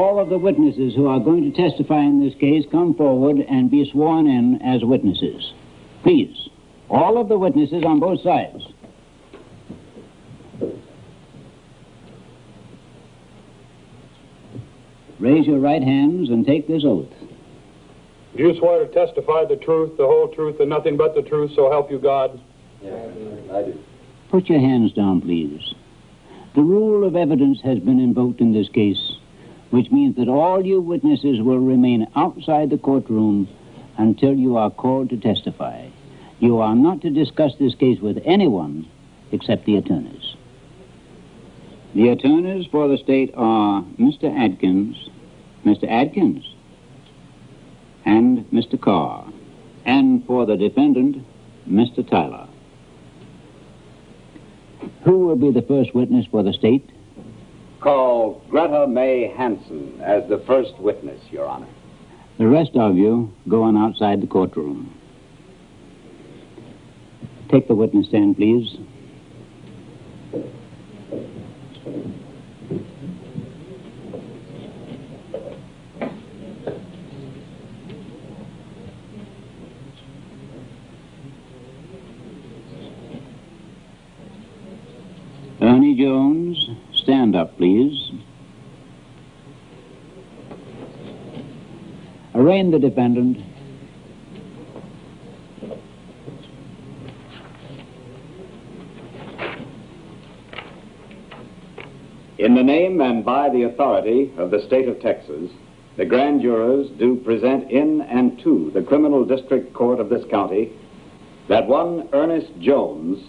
all of the witnesses who are going to testify in this case come forward and be sworn in as witnesses. Please, all of the witnesses on both sides. Raise your right hands and take this oath. Do you swear to testify the truth, the whole truth, and nothing but the truth, so help you God? Yes, I do. Put your hands down, please. The rule of evidence has been invoked in this case, which means that all you witnesses will remain outside the courtroom until you are called to testify. You are not to discuss this case with anyone except the attorneys. The attorneys for the state are Mr. Adkins, and Mr. Carr, and for the defendant, Mr. Tyler. Who will be the first witness for the state? Call Greta May Hansen as the first witness, Your Honor. The rest of you go on outside the courtroom. Take the witness stand, please. Ernie Jones, stand up, please. Arraign the defendant. In the name and by the authority of the state of Texas, the grand jurors do present in and to the criminal district court of this county that one Ernest Jones,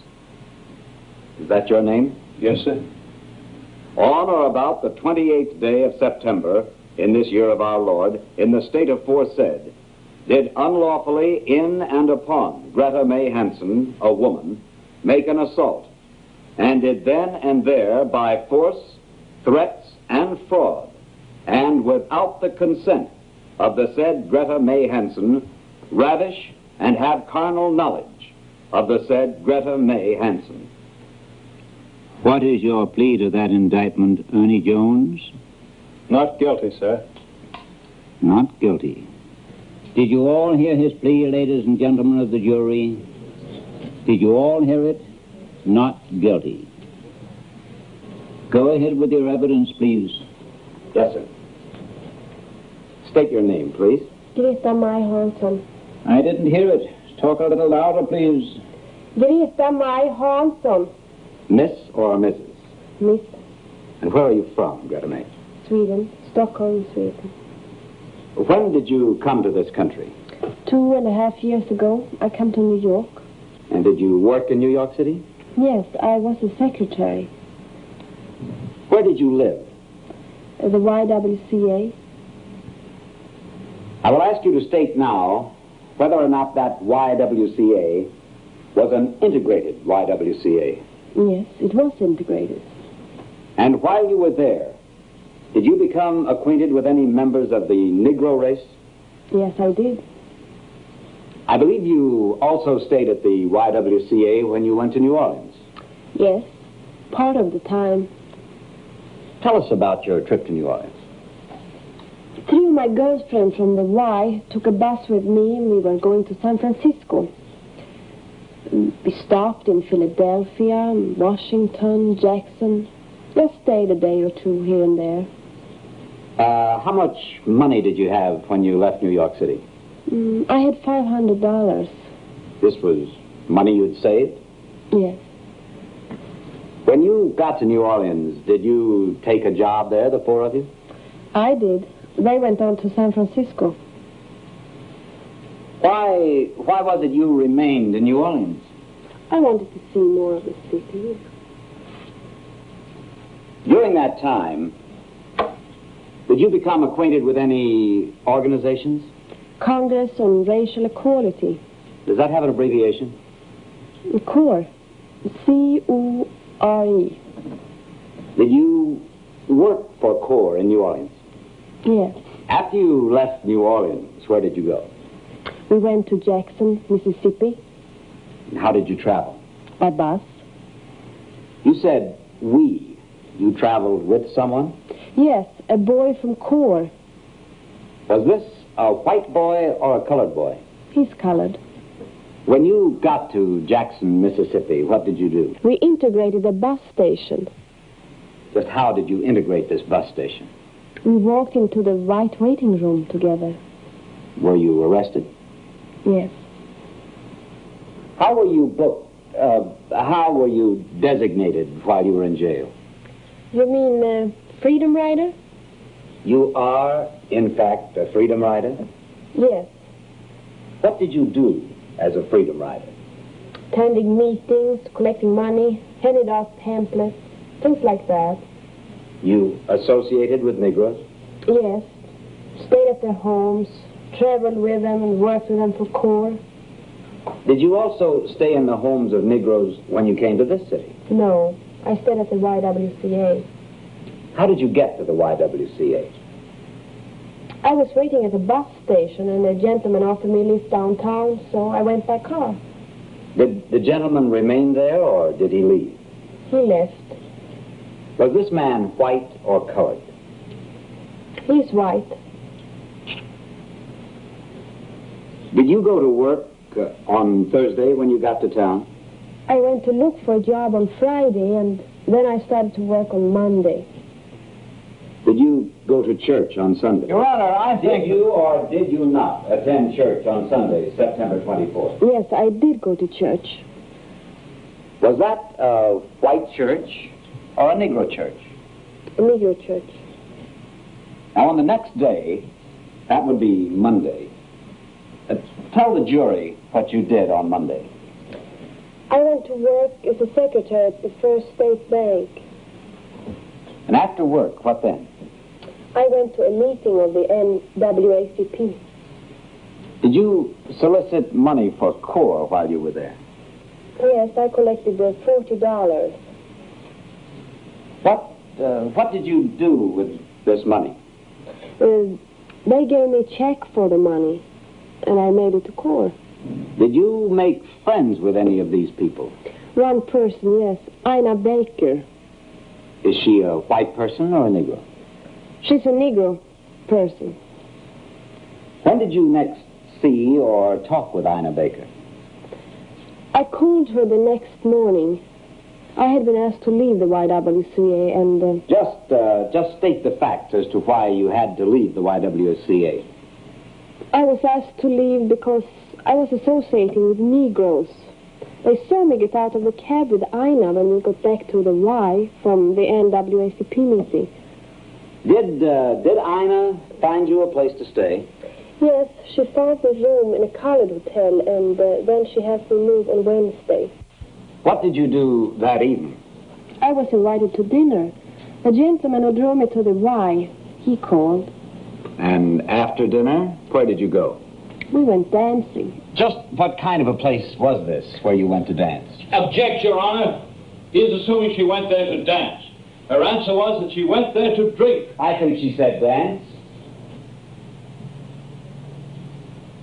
is that your name? Yes, sir. On or about the 28th day of September in this year of our Lord, in the state aforesaid, did unlawfully in and upon Greta May Hansen, a woman, make an assault, and did then and there by force, threats, and fraud, and without the consent of the said Greta May Hansen, ravish and have carnal knowledge of the said Greta May Hansen. What is your plea to that indictment, Ernie Jones? Not guilty, sir. Not guilty. Did you all hear his plea, ladies and gentlemen of the jury? Did you all hear it? Not guilty. Go ahead with your evidence, please. Yes, sir. State your name, please. Greta May Hansen. I didn't hear it. Talk a little louder, please. Greta May Hansen. Miss or Mrs.? Miss. And where are you from, Greta May? Sweden. Stockholm, Sweden. When did you come to this country? 2.5 years ago, I came to New York. And did you work in New York City? Yes, I was a secretary. Where did you live? The YWCA. I will ask you to state now whether or not that YWCA was an integrated YWCA. Yes, it was integrated. And while you were there, did you become acquainted with any members of the Negro race? Yes, I did. I believe you also stayed at the YWCA when you went to New Orleans. Yes, part of the time. Tell us about your trip to New Orleans. Three of my girlfriends from the Y took a bus with me and we were going to San Francisco. We stopped in Philadelphia, Washington, Jackson. Just stayed a day or two here and there. How much money did you have when you left New York City? I had $500. This was money you'd saved? Yes. When you got to New Orleans, did you take a job there, the four of you? I did. They went on to San Francisco. Why was it you remained in New Orleans? I wanted to see more of the city. During that time, did you become acquainted with any organizations? Congress on Racial Equality. Does that have an abbreviation? CORE. C-O-R-E. Did you work for CORE in New Orleans? Yes. After you left New Orleans, where did you go? We went to Jackson, Mississippi. And how did you travel? By bus. You said we. You traveled with someone? Yes, a boy from Core. Was this a white boy or a colored boy? He's colored. When you got to Jackson, Mississippi, what did you do? We integrated a bus station. Just how did you integrate this bus station? We walked into the white waiting room together. Were you arrested? Yes. How were you booked? How were you designated while you were in jail? You mean Freedom Rider? You are, in fact, a freedom rider? Yes. What did you do as a freedom rider? Attending meetings, collecting money, handed out pamphlets, things like that. You associated with Negroes? Yes. Stayed at their homes, traveled with them and worked with them for Core. Did you also stay in the homes of Negroes when you came to this city? No. I stayed at the YWCA. How did you get to the YWCA? I was waiting at a bus station and a gentleman offered me a lift downtown, so I went by car. Did the gentleman remain there or did he leave? He left. Was this man white or colored? He's white. Did you go to work on Thursday when you got to town? I went to look for a job on Friday, and then I started to work on Monday. Did you go to church on Sunday? Your Honor, I think... Did you or did you not attend church on Sunday, September 24th? Yes, I did go to church. Was that a white church or a Negro church? A Negro church. Now, on the next day, that would be Monday, tell the jury what you did on Monday. I went to work as a secretary at the First State Bank. And after work, what then? I went to a meeting of the NAACP. Did you solicit money for Core while you were there? Yes, I collected $40. What did you do with this money? They gave me a check for the money, and I made it to Core. Did you make friends with any of these people? One person, yes. Ina Baker. Is she a white person or a Negro? She's a Negro person. When did you next see or talk with Ina Baker? I called her the next morning. I had been asked to leave the YWCA and... Just state the facts as to why you had to leave the YWCA. I was asked to leave because I was associating with Negroes. They saw me get out of the cab with Ina when we got back to the Y from the NAACP meeting. Did Ina find you a place to stay? Yes, she found me a room in a colored hotel, and then she had to move on Wednesday. What did you do that evening? I was invited to dinner. The gentleman who drove me to the Y, he called. And after dinner, where did you go? We went dancing. Just what kind of a place was this where you went to dance? Object, Your Honor. He is assuming she went there to dance. Her answer was that she went there to drink. I think she said dance.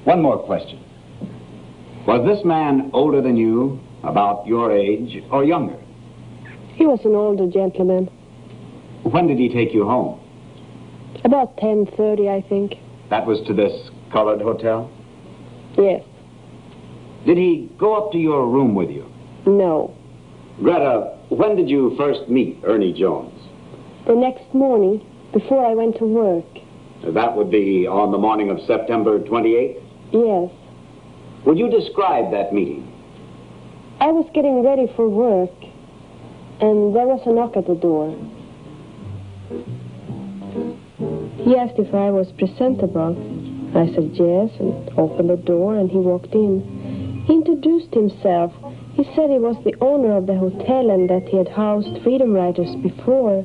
One more question. Was this man older than you, about your age, or younger? He was an older gentleman. When did he take you home? About 10:30, I think. That was to this colored hotel? Yes. Did he go up to your room with you? No. Greta, when did you first meet Ernie Jones? The next morning, before I went to work. That would be on the morning of September 28th? Yes. Would you describe that meeting? I was getting ready for work, and there was a knock at the door. He asked if I was presentable. I said yes, and opened the door, and he walked in. He introduced himself. He said he was the owner of the hotel and that he had housed freedom writers before.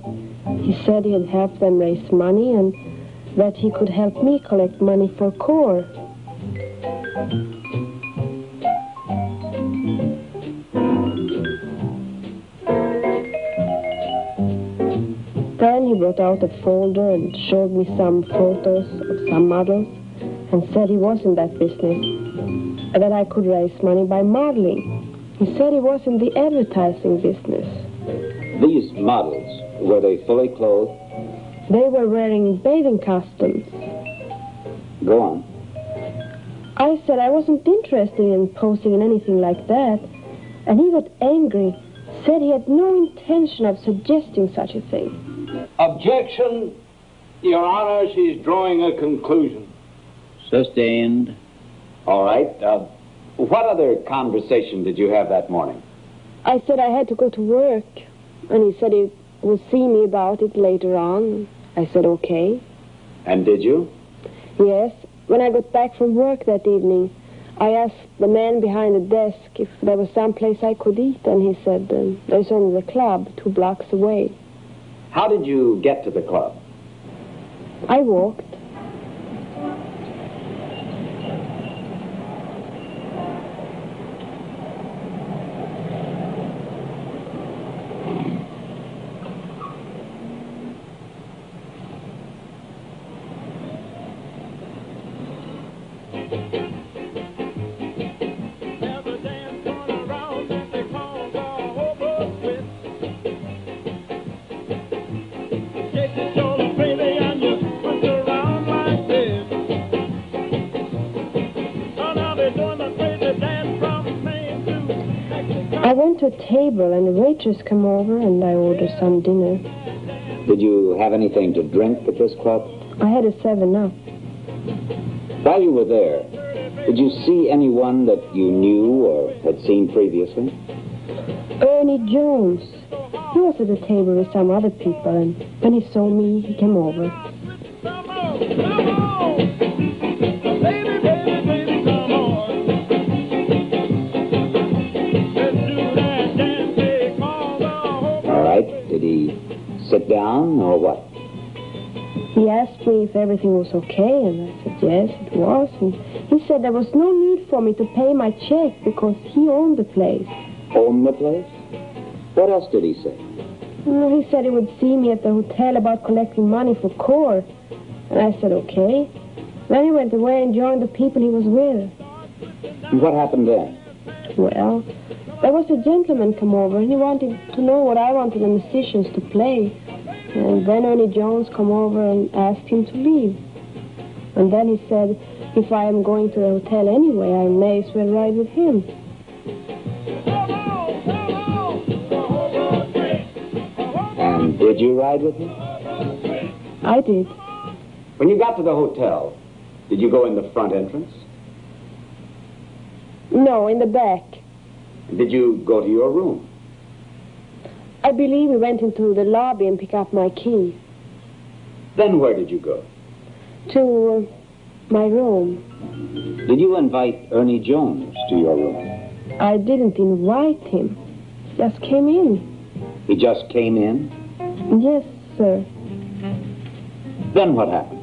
He said he had helped them raise money and that he could help me collect money for Core. Then he brought out a folder and showed me some photos of some models and said he was in that business, and that I could raise money by modeling. He said he was in the advertising business. These models, were they fully clothed? They were wearing bathing costumes. Go on. I said I wasn't interested in posing in anything like that. And he got angry, said he had no intention of suggesting such a thing. Objection. Your Honor, she's drawing a conclusion. Sustained. All right. What other conversation did you have that morning? I said I had to go to work, and he said he would see me about it later on. I said okay. And did you? Yes. When I got back from work that evening, I asked the man behind the desk if there was some place I could eat, and he said, there's only the club 2 blocks away. How did you get to the club? I walked. I went to a table and the waitress came over and I ordered some dinner. Did you have anything to drink at this club? I had a 7-Up. While you were there, did you see anyone that you knew or had seen previously? Ernie Jones. He was at the table with some other people, and when he saw me, he came over. All right. Did he sit down or what? He asked me if everything was okay, and I said yes, it was. And he said there was no need for me to pay my check because he owned the place. Owned the place? What else did he say? He said he would see me at the hotel about collecting money for court. And I said okay. Then he went away and joined the people he was with. And what happened then? Well, there was a gentleman come over, and he wanted to know what I wanted the musicians to play. And then Ernie Jones come over and asked him to leave. And then he said, if I am going to the hotel anyway, I may as well ride with him. And did you ride with him? I did. When you got to the hotel, did you go in the front entrance? No, in the back. Did you go to your room? I believe we went into the lobby and picked up my key. Then where did you go? To my room. Did you invite Ernie Jones to your room? I didn't invite him. He just came in. He just came in? Yes, sir. Then what happened?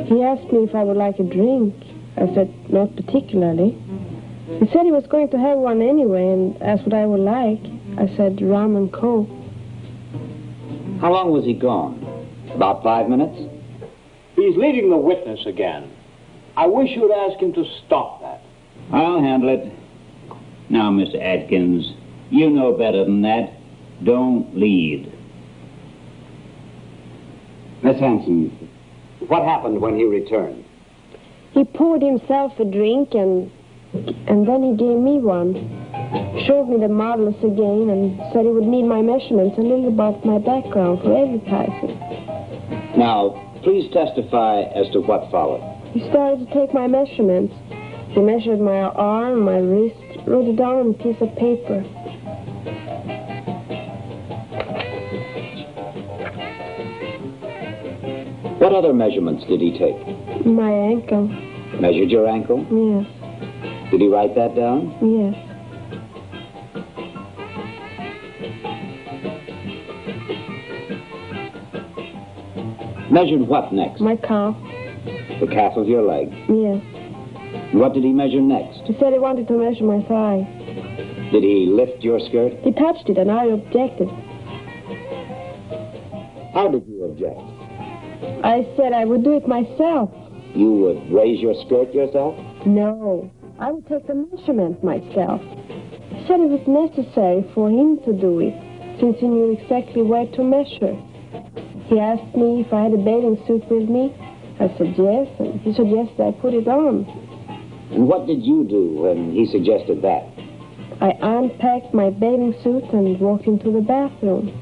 He asked me if I would like a drink. I said, not particularly. He said he was going to have one anyway and asked what I would like. I said rum and coke. How long was he gone? About 5 minutes? He's leading the witness again. I wish you'd ask him to stop that. I'll handle it. Now, Mr. Atkins, you know better than that. Don't lead. Miss Hanson, what happened when he returned? He poured himself a drink and then he gave me one. Showed me the models again and said he would need my measurements and a little about my background for advertising. Now, please testify as to what followed. He started to take my measurements. He measured my arm, my wrist, wrote it down on a piece of paper. What other measurements did he take? My ankle. Measured your ankle? Yes. Did he write that down? Yes. Measured what next? My calf. The calf of your leg? Yes. What did he measure next? He said he wanted to measure my thigh. Did he lift your skirt? He touched it and I objected. How did you object? I said I would do it myself. You would raise your skirt yourself? No. I would take the measurement myself. He said it was necessary for him to do it, since he knew exactly where to measure. He asked me if I had a bathing suit with me. I said yes, and he suggested I put it on. And what did you do when he suggested that? I unpacked my bathing suit and walked into the bathroom.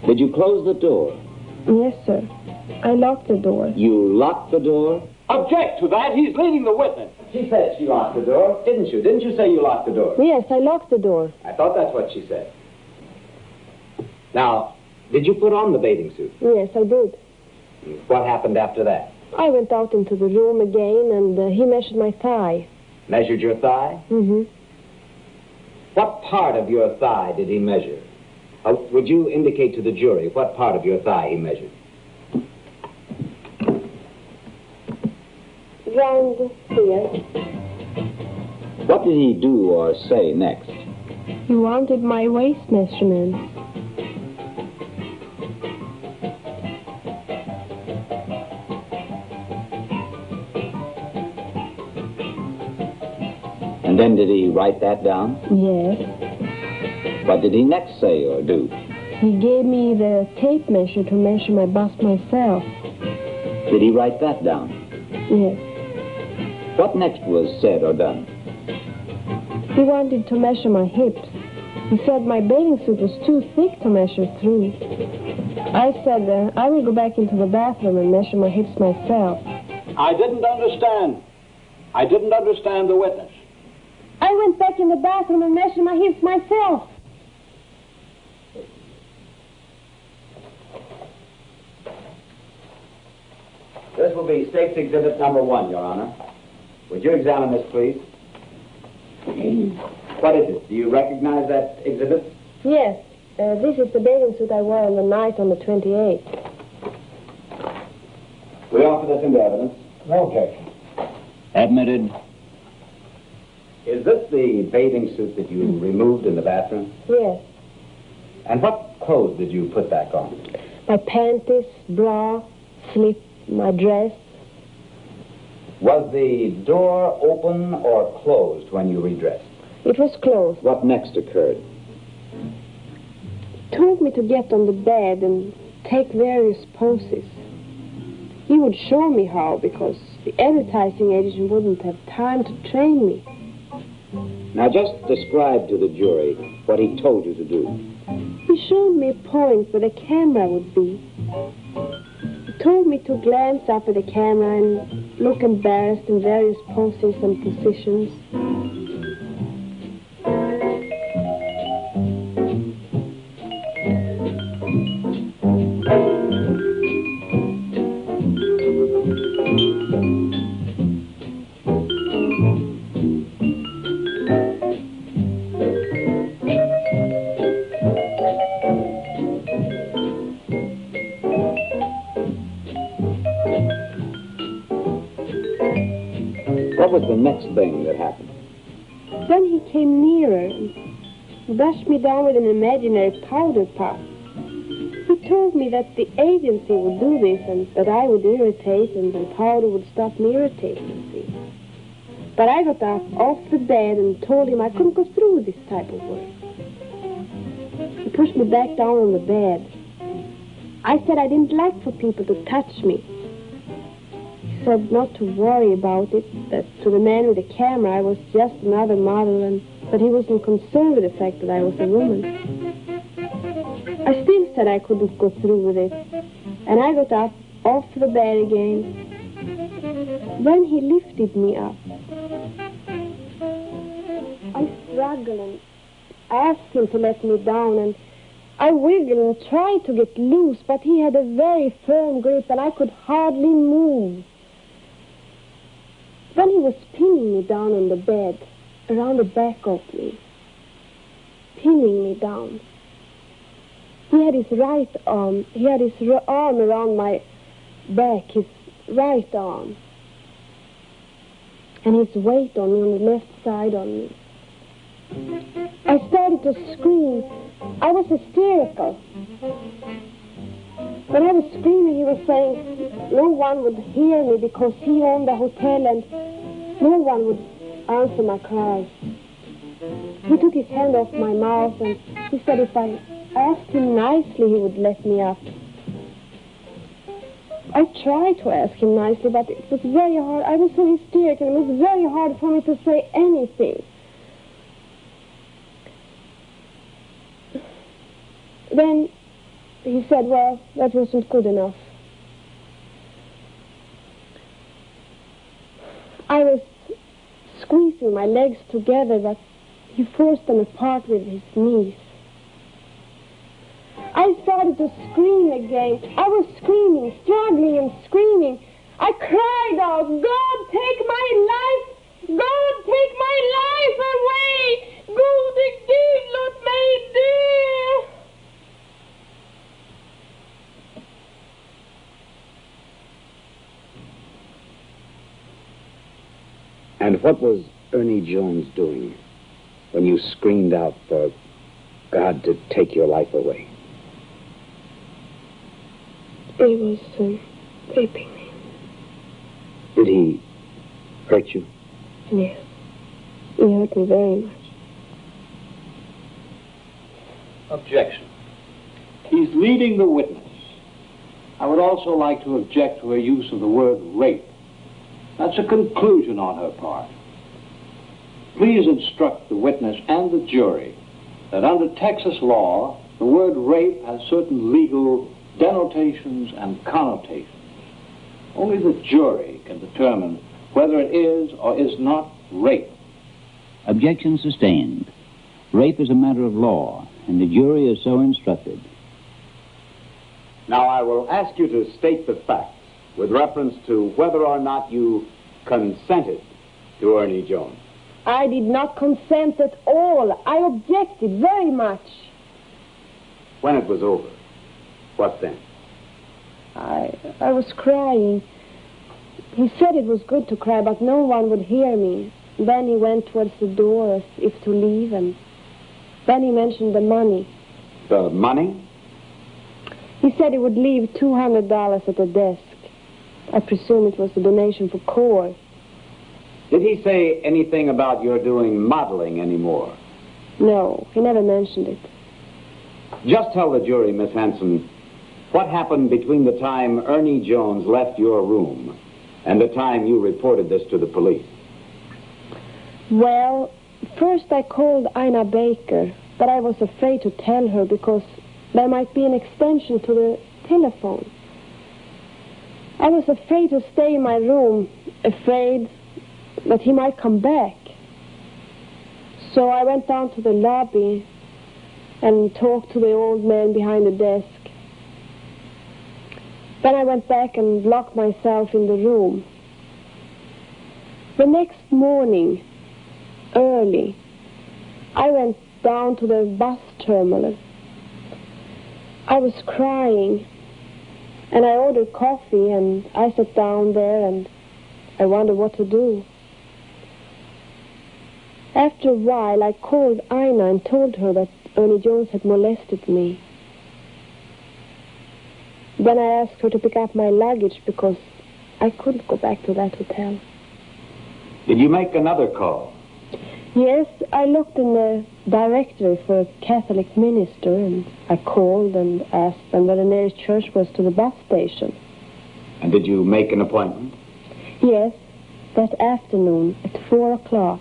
Did you close the door? Yes, sir. I locked the door. You locked the door? Object to that. He's leading the witness. She said she locked the door, didn't you? Didn't you say you locked the door? Yes, I locked the door. I thought that's what she said. Now, did you put on the bathing suit? Yes, I did. What happened after that? I went out into the room again, and he measured my thigh. Measured your thigh? Mm-hmm. What part of your thigh did he measure? Would you indicate to the jury what part of your thigh he measured? Round here. What did he do or say next? He wanted my waist measurements. And then did he write that down? Yes. What did he next say or do? He gave me the tape measure to measure my bust myself. Did he write that down? Yes. What next was said or done? He wanted to measure my hips. He said my bathing suit was too thick to measure through. I said, I will go back into the bathroom and measure my hips myself. I didn't understand. I didn't understand the witness. I went back in the bathroom and measured my hips myself. This will be State's Exhibit number 1, Your Honor. Would you examine this, please? What is it? Do you recognize that exhibit? Yes. This is the bathing suit I wore on the night on the 28th. We offer this into evidence. No objection. Admitted. Is this the bathing suit that you removed in the bathroom? Yes. And what clothes did you put back on? My panties, bra, slip, my dress. Was the door open or closed when you redressed? It was closed. What next occurred? He told me to get on the bed and take various poses. He would show me how, because the advertising agent wouldn't have time to train me. Now just describe to the jury what he told you to do. He showed me a point where the camera would be. He told me to glance up at the camera and look embarrassed in various poses and positions. What was the next thing that happened? Then he came nearer and brushed me down with an imaginary powder puff. He told me that the agency would do this and that I would irritate and the powder would stop me irritating, see. But I got up off the bed and told him I couldn't go through with this type of work. He pushed me back down on the bed. I said I didn't like for people to touch me. He said not to worry about it, that to the man with the camera I was just another model and that he wasn't concerned with the fact that I was a woman. I still said I couldn't go through with it, and I got up off the bed again. Then he lifted me up. I struggled and asked him to let me down, and I wiggled and tried to get loose, but he had a very firm grip and I could hardly move. Then he was pinning me down on the bed, around the back of me, pinning me down. He had his right arm, arm around my back, his right arm, and his weight on me, on the left side on me. I started to scream. I was hysterical. When I was screaming, he was saying no one would hear me because he owned the hotel and no one would answer my cries. He took his hand off my mouth and he said if I asked him nicely, he would let me up. I tried to ask him nicely, but it was very hard. I was so hysterical, and it was very hard for me to say anything. Then he said, well, that wasn't good enough. I was squeezing my legs together, but he forced them apart with his knees. I started to scream again. I was screaming, struggling and screaming. I cried out, God, take my life! God, take my life away! Gode Gud, låt mig dö! And what was Ernie Jones doing when you screamed out for God to take your life away? He was raping me. Did he hurt you? Yes. He hurt me very much. Objection. He's leading the witness. I would also like to object to her use of the word rape. That's a conclusion on her part. Please instruct the witness and the jury that under Texas law, the word rape has certain legal denotations and connotations. Only the jury can determine whether it is or is not rape. Objection sustained. Rape is a matter of law, and the jury is so instructed. Now I will ask you to state the facts with reference to whether or not you consented to Ernie Jones. I did not consent at all. I objected very much. When it was over, what then? I was crying. He said it was good to cry, but no one would hear me. Then he went towards the door as if to leave, and then he mentioned the money. The money? He said he would leave $200 at the desk. I presume it was a donation for CORE. Did he say anything about your doing modeling anymore? No, he never mentioned it. Just tell the jury, Miss Hanson, what happened between the time Ernie Jones left your room and the time you reported this to the police? Well, first I called Ina Baker, but I was afraid to tell her because there might be an extension to the telephone. I was afraid to stay in my room, afraid that he might come back. So I went down to the lobby and talked to the old man behind the desk. Then I went back and locked myself in the room. The next morning, early, I went down to the bus terminal. I was crying, and I ordered coffee, and I sat down there, and I wondered what to do. After a while, I called Ina and told her that Ernie Jones had molested me. Then I asked her to pick up my luggage because I couldn't go back to that hotel. Did you make another call? Yes, I looked in the directory for a Catholic minister, and I called and asked them where the nearest church was to the bus station. And did you make an appointment? Yes, that afternoon at 4 o'clock.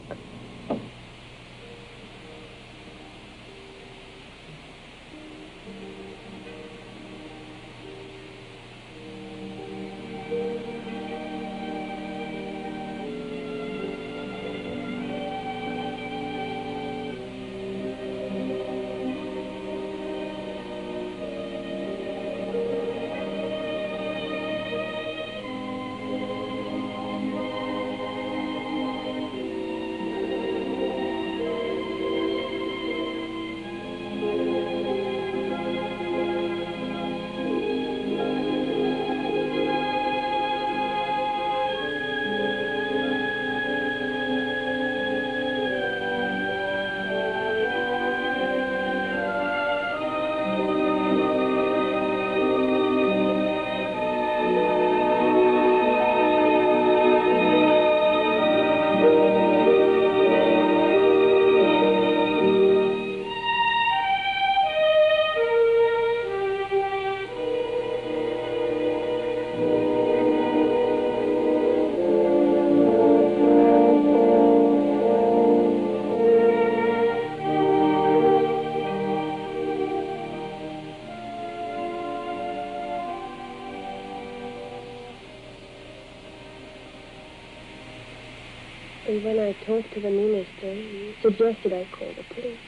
And when I talked to the minister, he suggested I call the police.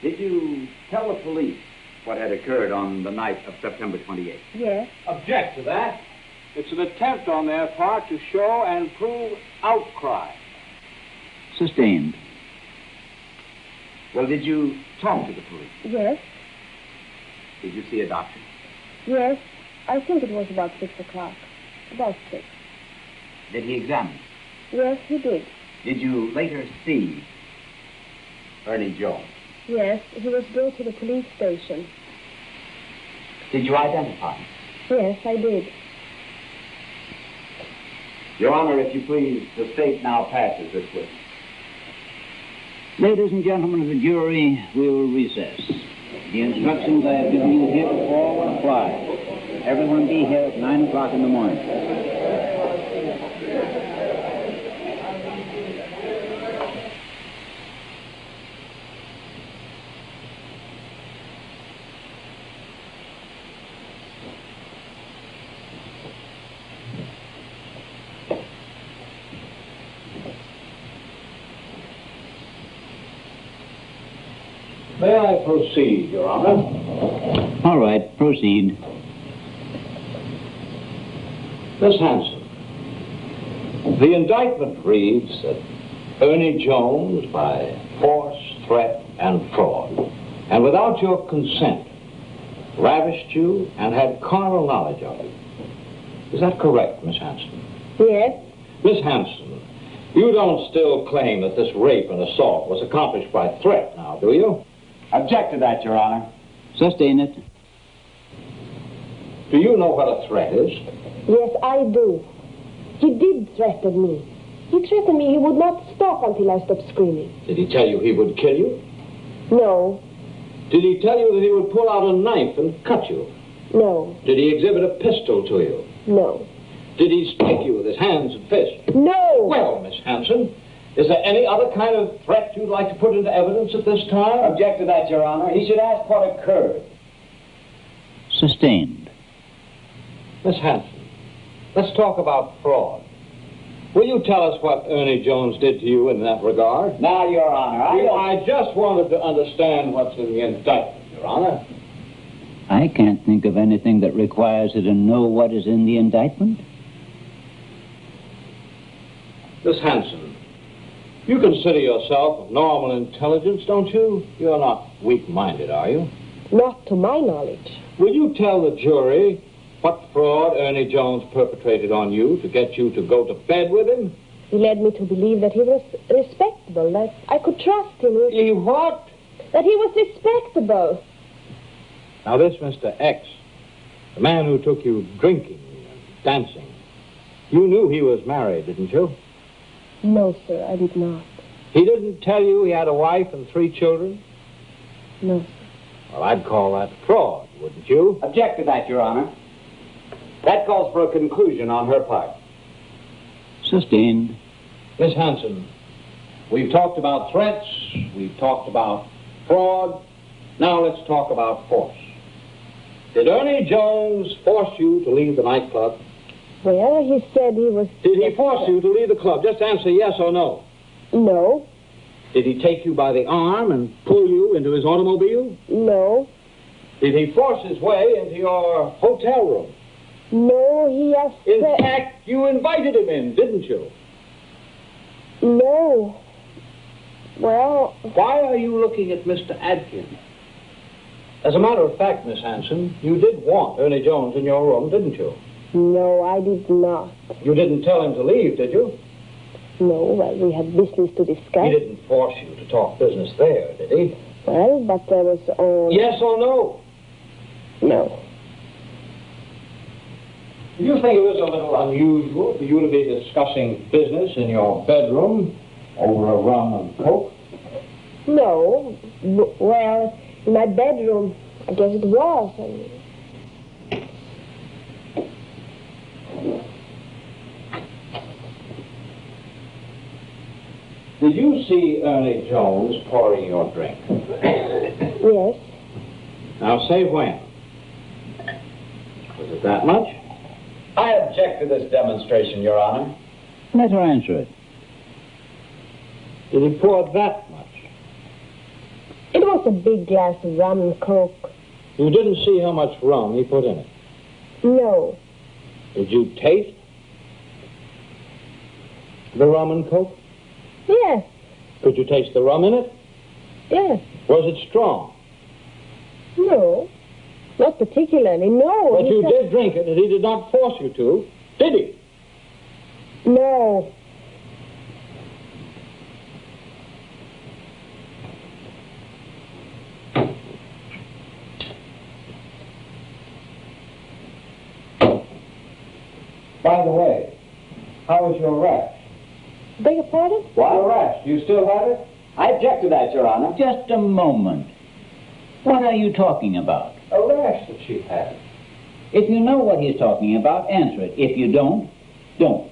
Did you tell the police what had occurred on the night of September 28th? Yes. Object to that. It's an attempt on their part to show and prove outcry. Sustained. Well, did you talk to the police? Yes. Did you see a doctor? Yes. I think it was about 6 o'clock. About 6. Did he examine? Yes, he did. Did you later see Ernie Jones? Yes, he was brought to the police station. Did you identify him? Yes, I did. Your Honor, if you please, the state now passes this witness. Ladies and gentlemen of the jury, we will recess. The instructions I have given you heretofore will apply. Everyone be here at 9 o'clock in the morning. May I proceed, Your Honor? All right, proceed. Miss Hanson, the indictment reads that Ernie Jones, by force, threat, and fraud, and without your consent, ravished you and had carnal knowledge of you. Is that correct, Miss Hanson? Yes. Miss Hanson, you don't still claim that this rape and assault was accomplished by threat now, do you? Object to that, Your Honor. Sustain it. Do you know what a threat is? Yes, I do. He did threaten me. He threatened me he would not stop until I stopped screaming. Did he tell you he would kill you? No. Did he tell you that he would pull out a knife and cut you? No. Did he exhibit a pistol to you? No. Did he strike you with his hands and fists? No. Well, Miss Hanson, is there any other kind of threat you'd like to put into evidence at this time? Object to that, Your Honor. He should ask what occurred. Sustained. Miss Hanson, let's talk about fraud. Will you tell us what Ernie Jones did to you in that regard? Now, Your Honor, I just wanted to understand what's in the indictment, Your Honor. I can't think of anything that requires you to know what is in the indictment. Miss Hanson, you consider yourself of normal intelligence, don't you? You're not weak-minded, are you? Not to my knowledge. Will you tell the jury what fraud Ernie Jones perpetrated on you to get you to go to bed with him? He led me to believe that he was respectable, that I could trust him. He what? That he was respectable. Now this Mr. X, the man who took you drinking and dancing, you knew he was married, didn't you? No, sir, I did not. He didn't tell you he had a wife and 3 children? No, sir. Well, I'd call that fraud, wouldn't you? Object to that, Your Honor. That calls for a conclusion on her part. Sustained. Miss Hanson, we've talked about threats, we've talked about fraud, now let's talk about force. Did Ernie Jones force you to leave the nightclub? Well, he said he was... Did he force you to leave the club? Just answer yes or no. No. Did he take you by the arm and pull you into his automobile? No. Did he force his way into your hotel room? No, he has In said... fact, you invited him in, didn't you? No. Well... Why are you looking at Mr. Adkins? As a matter of fact, Miss Hanson, you did want Ernie Jones in your room, didn't you? No, I did not. You didn't tell him to leave, did you? No, well, we had business to discuss. He didn't force you to talk business there, did he? Well, but there was only... Yes or no? No. Do you think it was a little unusual for you to be discussing business in your bedroom over a rum and coke? No. Well, in my bedroom, I guess it was. Did you see Ernie Jones pouring your drink? Yes. Now say when. Was it that much? I object to this demonstration, Your Honor. Let her answer it. Did he pour that much? It was a big glass of rum and coke. You didn't see how much rum he put in it. No. Did you taste the rum and coke? Yes. Could you taste the rum in it? Yes. Was it strong? No. Not particularly, no. But you did drink it, and he did not force you to, did he? No. By the way, how was your rash? Beg your pardon? What? Your rash, do you still have it? I object to that, Your Honor. Just a moment. What are you talking about? A rash that she had. If you know what he's talking about, answer it. If you don't, don't.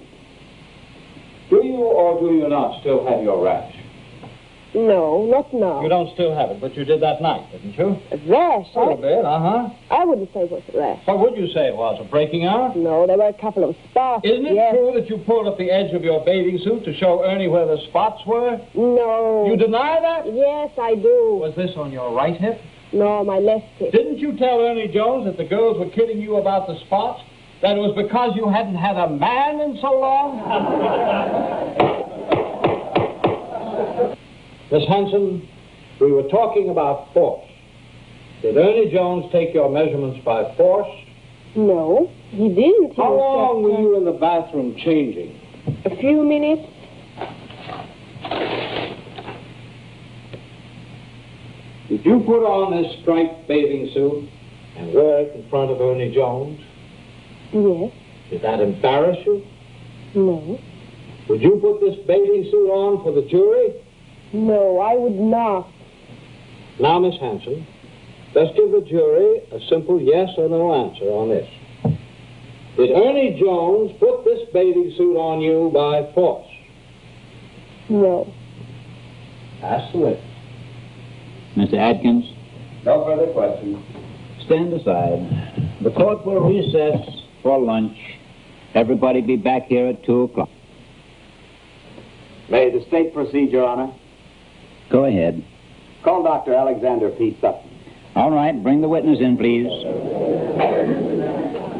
Do you or do you not still have your rash? No, not now. You don't still have it, but you did that night, didn't you? A rash? A little bit, uh-huh. I wouldn't say it was a rash. What would you say it was, a breaking out? No, there were a couple of spots. Isn't it yes. true that you pulled up the edge of your bathing suit to show Ernie where the spots were? No. You deny that? Yes, I do. Was this on your right hip? No, my left hip. Didn't you tell Ernie Jones that the girls were kidding you about the spots? That it was because you hadn't had a man in so long? Miss Hanson, we were talking about force. Did Ernie Jones take your measurements by force? No, he didn't. How long were you in the bathroom changing? A few minutes. Did you put on this striped bathing suit and wear it in front of Ernie Jones? Yes. Did that embarrass you? No. Would you put this bathing suit on for the jury? No, I would not. Now, Miss Hanson, let's give the jury a simple yes or no answer on this. Did Ernie Jones put this bathing suit on you by force? No. Ask the witness. Mr. Atkins, No further questions. stand aside. The court will recess for lunch. Everybody be back here at 2 o'clock. May the state proceed, Your Honor? Go ahead. Call Dr. Alexander P. Sutton. All right, bring the witness in, please.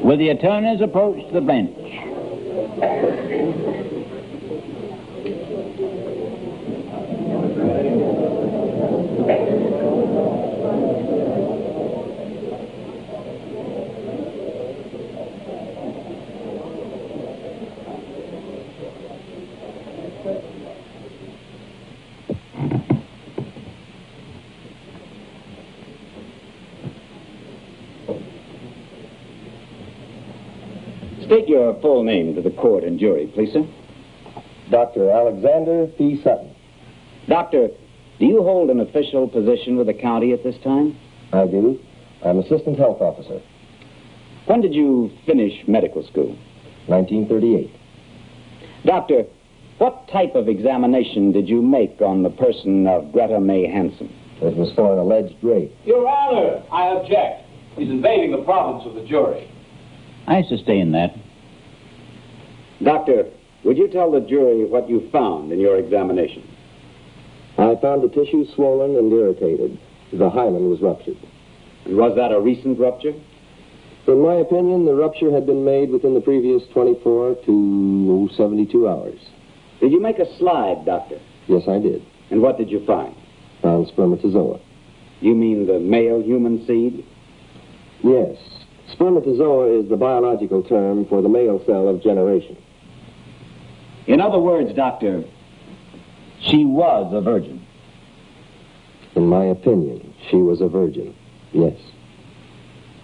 Will the attorneys approach the bench? State your full name to the court and jury, please, sir. Dr. Alexander P. Sutton. Doctor, do you hold an official position with the county at this time? I do. I'm Assistant Health Officer. When did you finish medical school? 1938. Doctor, what type of examination did you make on the person of Greta May Hansen? It was for an alleged rape. Your Honor, I object. He's invading the province of the jury. I sustain that. Doctor, would you tell the jury what you found in your examination? I found the tissue swollen and irritated. The hymen was ruptured. And was that a recent rupture? In my opinion, the rupture had been made within the previous 24 to 72 hours. Did you make a slide, Doctor? Yes, I did. And what did you find? Found spermatozoa. You mean the male human seed? Yes. Spermatozoa is the biological term for the male cell of generation. In other words, Doctor, she was a virgin. In my opinion, she was a virgin. Yes.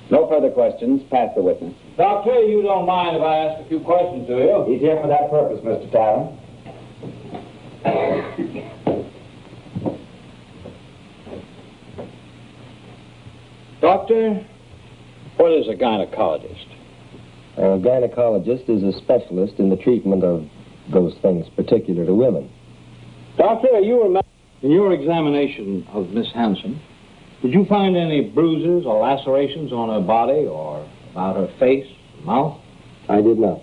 No further questions. Pass the witness. Doctor, you don't mind if I ask a few questions, do you? He's here for that purpose, Mr. Tarrant. Doctor, what is a gynecologist? A gynecologist is a specialist in the treatment of those things particular to women. Doctor, in your examination of Miss Hanson, did you find any bruises or lacerations on her body or about her face, mouth? I did not.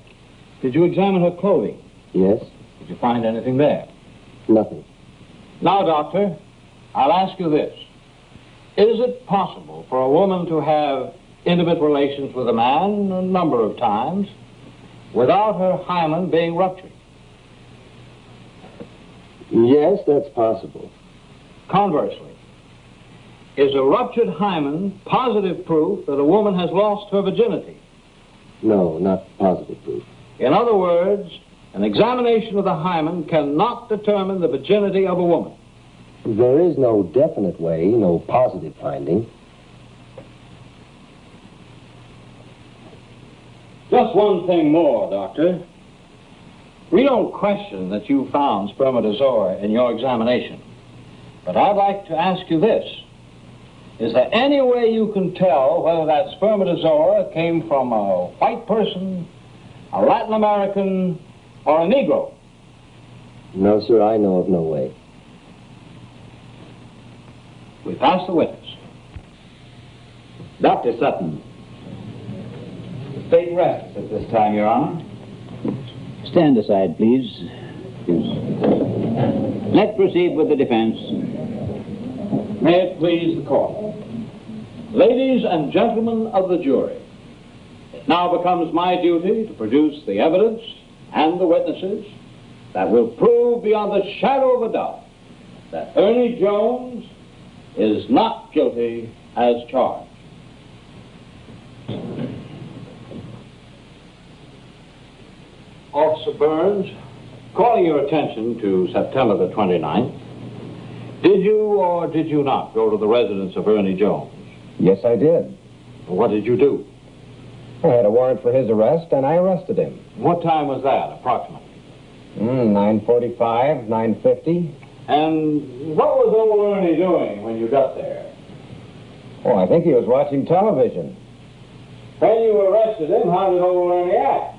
Did you examine her clothing? Yes? Did you find anything there? Nothing. Now, Doctor, I'll ask you this. Is it possible for a woman to have intimate relations with a man a number of times without her hymen being ruptured? Yes, that's possible. Conversely, is a ruptured hymen positive proof that a woman has lost her virginity? No, not positive proof. In other words, an examination of the hymen cannot determine the virginity of a woman. There is no definite way, no positive finding. Just one thing more, Doctor. We don't question that you found spermatozoa in your examination. But I'd like to ask you this. Is there any way you can tell whether that spermatozoa came from a white person, a Latin American, or a Negro? No, sir, I know of no way. We pass the witness. Dr. Sutton. The state rests at this time, Your Honor. Stand aside, please. Let's proceed with the defense. May it please the court. Ladies and gentlemen of the jury, it now becomes my duty to produce the evidence and the witnesses that will prove beyond the shadow of a doubt that Ernie Jones is not guilty as charged. Officer Burns, calling your attention to September the 29th, did you or did you not go to the residence of Ernie Jones? Yes, I did. What did you do? I had a warrant for his arrest, and I arrested him. What time was that, approximately? 9:45, 9:50. And what was old Ernie doing when you got there? Oh, I think he was watching television. When you arrested him, how did old Ernie act?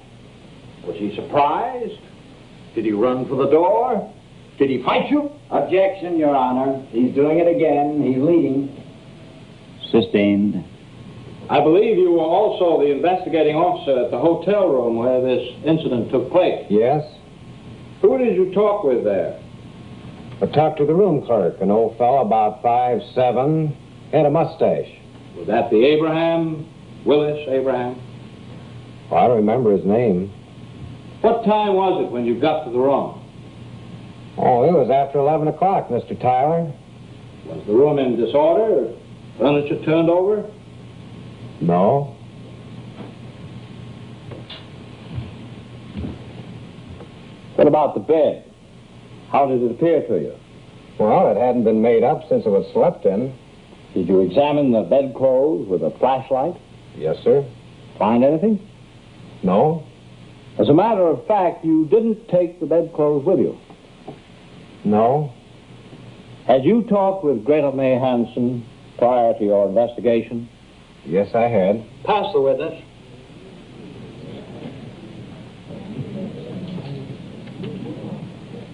Was he surprised? Did he run for the door? Did he fight you? Objection, Your Honor. He's doing it again. He's leading. Sustained. I believe you were also the investigating officer at the hotel room where this incident took place. Yes? Who did you talk with there? I talked to the room clerk, an old fellow about 5'7", had a mustache. Was that the Abraham? Willis Abraham? Oh, I don't remember his name. What time was it when you got to the room? Oh, it was after 11 o'clock, Mr. Tyler. Was the room in disorder? Furniture turned over? No. What about the bed? How did it appear to you? Well, it hadn't been made up since it was slept in. Did you examine the bedclothes with a flashlight? Yes, sir. Find anything? No. As a matter of fact, you didn't take the bedclothes with you. No. Had you talked with Greta May Hansen prior to your investigation? Yes, I had. Pass the witness.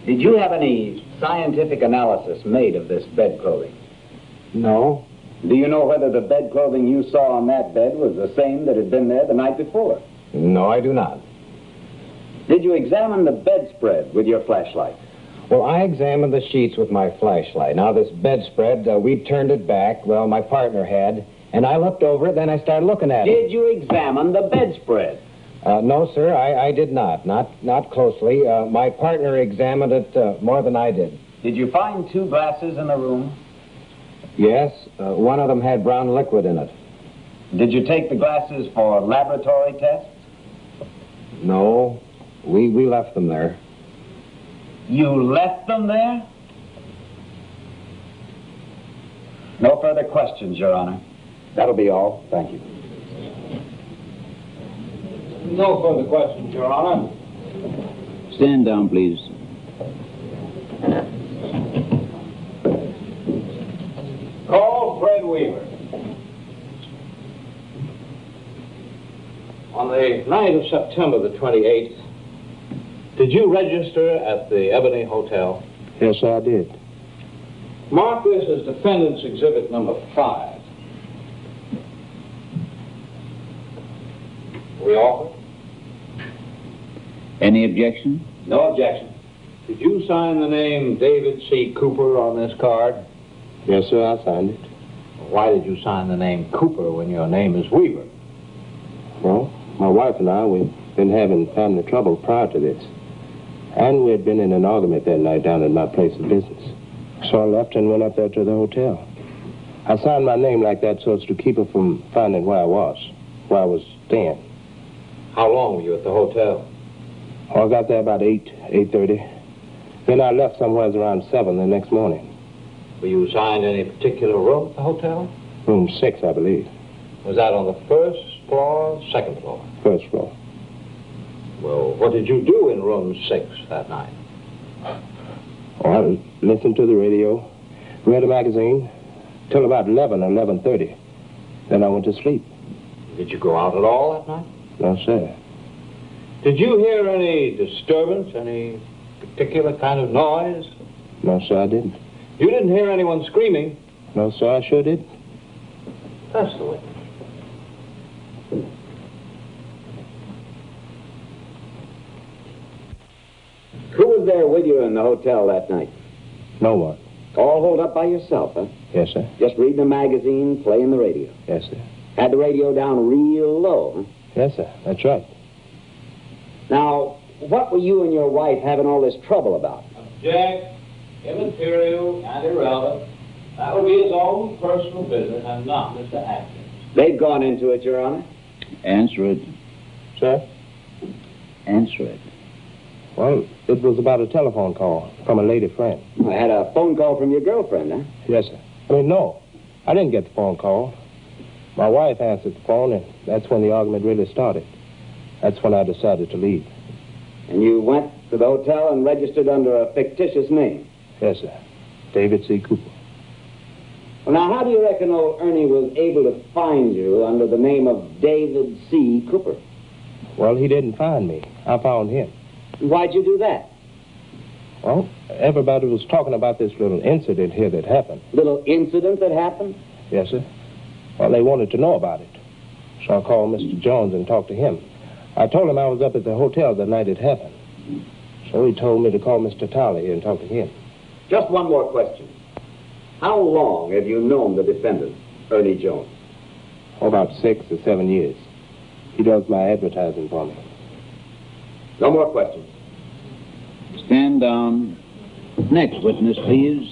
Did you have any scientific analysis made of this bed clothing? No. Do you know whether the bed clothing you saw on that bed was the same that had been there the night before? No, I do not. Did you examine the bedspread with your flashlight? Well, I examined the sheets with my flashlight. Now, this bedspread, we turned it back. Well, my partner had. And I looked over it, then I started looking at it. Did you examine the bedspread? No, sir, I did not. Not closely. My partner examined it more than I did. Did you find 2 glasses in the room? Yes, one of them had brown liquid in it. Did you take the glasses for laboratory tests? No, we left them there. You left them there? No further questions, Your Honor. That'll be all. Thank you. No further questions, Your Honor. Stand down, please. Call Fred Weaver. On the night of September the 28th, did you register at the Ebony Hotel? Yes, I did. Mark this as defendant's exhibit number 5. We offer? Any objection? No objection. Did you sign the name David C. Cooper on this card? Yes, sir, I signed it. Why did you sign the name Cooper when your name is Weaver? Well, my wife and I, we've been having family trouble prior to this. And we had been in an argument that night down at my place of business. So I left and went up there to the hotel. I signed my name like that so as to keep her from finding where I was staying. How long were you at the hotel? Oh, I got there about 8:30. Then I left somewhere around 7 the next morning. Were you assigned any particular room at the hotel? Room 6, I believe. Was that on the first floor, second floor? First floor. Well, what did you do in room 6 that night? Oh, I listened to the radio, read a magazine, till about 11 or 11:30. Then I went to sleep. Did you go out at all that night? No, sir. Did you hear any disturbance, any particular kind of noise? No, sir, I didn't. You didn't hear anyone screaming? No, sir, I sure didn't. That's the witness. Who was there with you in the hotel that night? No one. All holed up by yourself, huh? Yes, sir. Just reading a magazine, playing the radio. Yes, sir. Had the radio down real low, huh? Yes, sir. That's right. Now, what were you and your wife having all this trouble about? Object, immaterial, and irrelevant. That would be his own personal business and not Mr. Atkins. They've gone into it, Your Honor. Answer it. Sir? Answer it. Well, it was about a telephone call from a lady friend. I had a phone call from your girlfriend, huh? Yes, sir. No. I didn't get the phone call. My wife answered the phone, and that's when the argument really started. That's when I decided to leave. And you went to the hotel and registered under a fictitious name? Yes, sir. David C. Cooper. Well, now, how do you reckon old Ernie was able to find you under the name of David C. Cooper? Well, he didn't find me. I found him. Why'd you do that? Well, everybody was talking about this little incident here that happened. Little incident that happened? Yes, sir. Well, they wanted to know about it. So I called Mr. Jones and talked to him. I told him I was up at the hotel the night it happened. So he told me to call Mr. Tyler here and talk to him. Just one more question. How long have you known the defendant, Ernie Jones? Oh, about 6 or 7 years. He does my advertising for me. No more questions. Stand down. Next witness, please.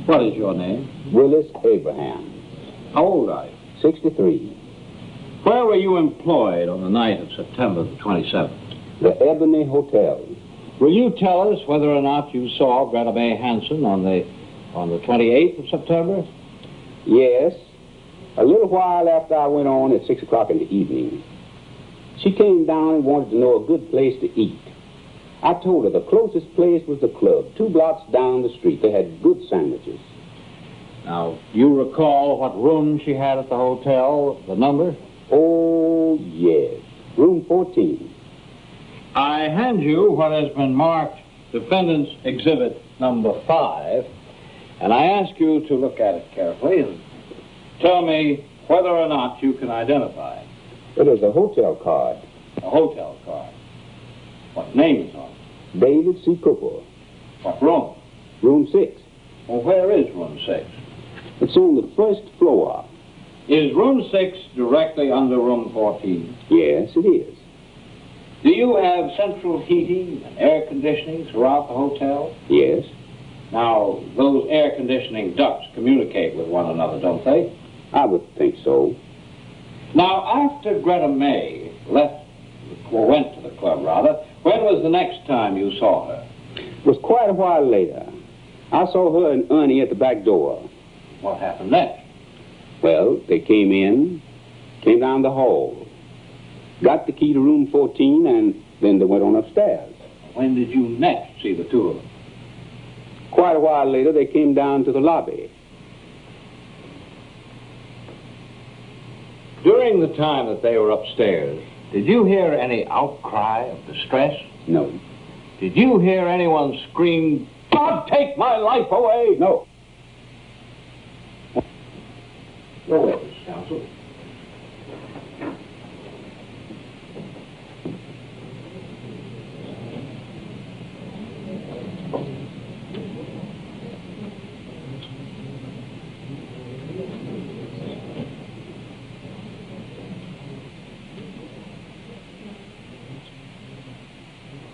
What is your name? Willis Abraham. How old are you? 63. Where were you employed on the night of September the 27th? The Ebony Hotel. Will you tell us whether or not you saw Greta May Hansen on the 28th of September? Yes. A little while after I went on at 6 o'clock in the evening. She came down and wanted to know a good place to eat. I told her the closest place was the club, 2 blocks down the street. They had good sandwiches. Now, you recall what room she had at the hotel, the number? Oh, yes. Room 14. I hand you what has been marked Defendant's Exhibit number 5, and I ask you to look at it carefully and tell me whether or not you can identify it. It is a hotel card. A hotel card. What name is on it? David C. Cooper. What room? Room 6. Well, where is room 6? It's on the first floor. Is room 6 directly under room 14? Yes, it is. Do you have central heating and air conditioning throughout the hotel? Yes. Now, those air conditioning ducts communicate with one another, don't they? I would think so. Now, after Greta May went to the club, rather, when was the next time you saw her? It was quite a while later. I saw her and Ernie at the back door. What happened next? Well, they came down the hall, got the key to room 14, and then they went on upstairs. When did you next see the two of them? Quite a while later, they came down to the lobby. During the time that they were upstairs, did you hear any outcry of distress? No. Did you hear anyone scream, "God, take my life away"? No. No witness, counsel.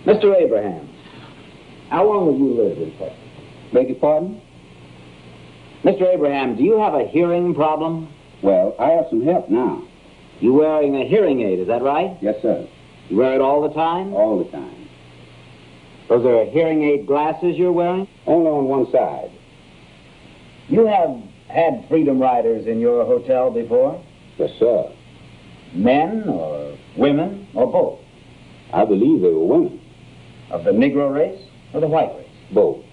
Mr. Abraham, how long have you lived in Texas? Beg your pardon? Mr. Abraham, do you have a hearing problem? Well, I have some help now. You're wearing a hearing aid, is that right? Yes, sir. You wear it all the time? All the time. Those are hearing aid glasses you're wearing? Only on one side. You have had freedom riders in your hotel before? Yes, sir. Men or women or both? I believe they were women. Of the Negro race or the white race? Both.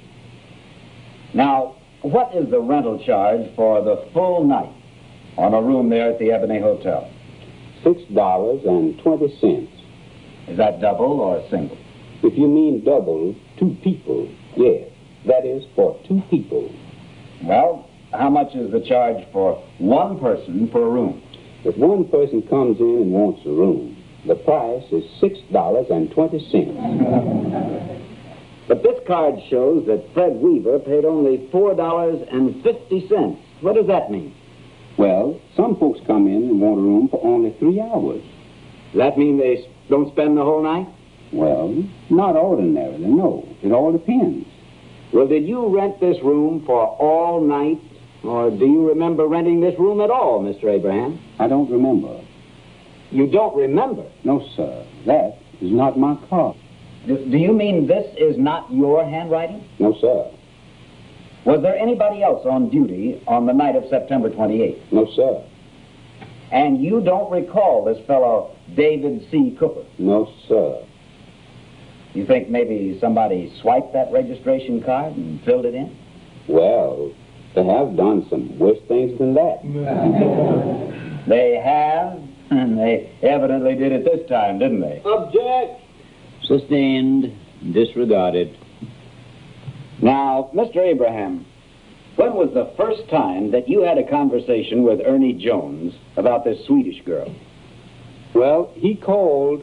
Now, what is the rental charge for the full night on a room there at the Ebony Hotel? $6.20. Is that double or single? If you mean double, 2 people, yes. That is for 2 people. Well, how much is the charge for one person per room? If one person comes in and wants a room, the price is $6.20. But this card shows that Fred Weaver paid only $4.50. What does that mean? Well, some folks come in and want a room for only 3 hours. Does that mean they don't spend the whole night? Well, not ordinarily, no. It all depends. Well, did you rent this room for all night, or do you remember renting this room at all, Mr. Abraham? I don't remember. You don't remember? No, sir. That is not my card. Do you mean this is not your handwriting? No, sir. Was there anybody else on duty on the night of September 28th? No, sir. And you don't recall this fellow David C. Cooper? No, sir. You think maybe somebody swiped that registration card and filled it in? Well, they have done some worse things than that. They have? And they evidently did it this time, didn't they? Object! Sustained. Disregarded. Now, Mr. Abraham, when was the first time that you had a conversation with Ernie Jones about this Swedish girl? Well, he called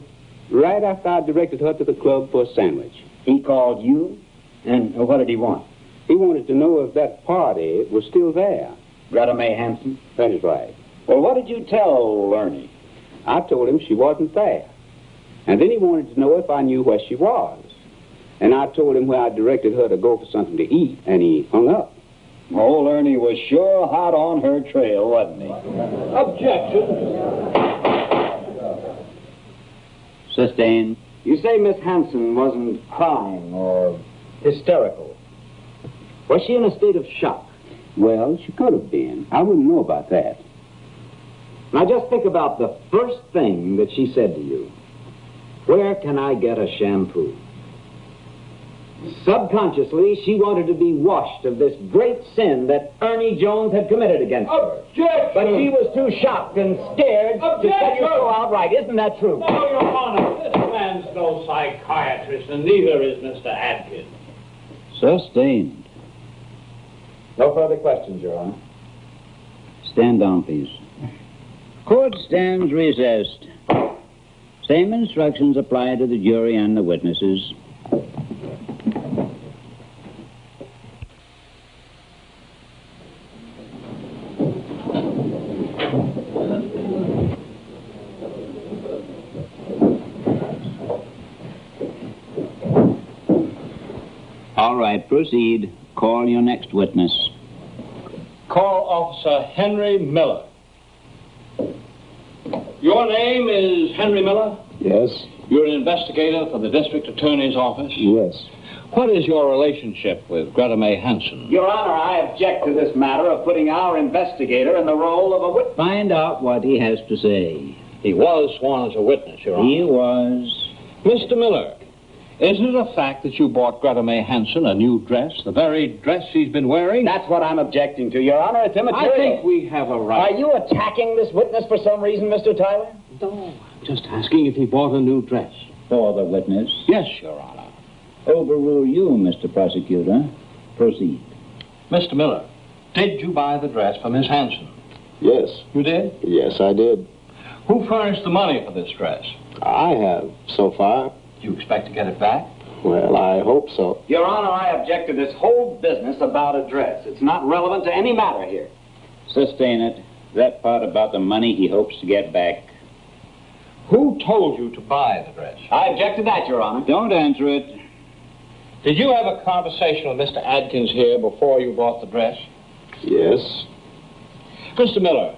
right after I directed her to the club for a sandwich. He called you? And what did he want? He wanted to know if that party was still there. Greta May Hansen? That is right. Well, what did you tell Ernie? I told him she wasn't there. And then he wanted to know if I knew where she was. And I told him where I directed her to go for something to eat, and he hung up. Old Ernie was sure hot on her trail, wasn't he? Objection. Sustained. You say Miss Hansen wasn't crying or hysterical. Was she in a state of shock? Well, she could have been. I wouldn't know about that. Now just think about the first thing that she said to you. Where can I get a shampoo? Subconsciously, she wanted to be washed of this great sin that Ernie Jones had committed against her. Objection! But she was too shocked and scared to tell you so outright. Isn't that true? No, Your Honor, this man's no psychiatrist, and neither is Mr. Adkins. Sustained. No further questions, Your Honor. Stand down, please. Court stands recessed. Same instructions apply to the jury and the witnesses. All right, proceed. Call your next witness. Call Officer Henry Miller. Your name is Henry Miller? Yes? You're an investigator for the district attorney's office? Yes. What is your relationship with Greta May Hansen? Your Honor, I object to this matter of putting our investigator in the role of a witness. Find out what he has to say. He was sworn as a witness, Your Honor. He was. Mr. Miller, is it a fact that you bought Greta May Hansen a new dress, the very dress she's been wearing? That's what I'm objecting to, Your Honor. It's immaterial. I think we have a right. Are you attacking this witness for some reason, Mr. Tyler? No, I'm just asking if he bought a new dress. For the witness. Yes, Your Honor. Overrule you, Mr. Prosecutor. Proceed. Mr. Miller, did you buy the dress for Miss Hansen? Yes. You did? Yes, I did. Who furnished the money for this dress? I have, so far. Do you expect to get it back? Well, I hope so. Your Honor, I object to this whole business about a dress. It's not relevant to any matter here. Sustain it. That part about the money he hopes to get back. Who told you to buy the dress? I object to that, Your Honor. Don't answer it. Did you have a conversation with Mr. Adkins here before you bought the dress? Yes. Mr. Miller,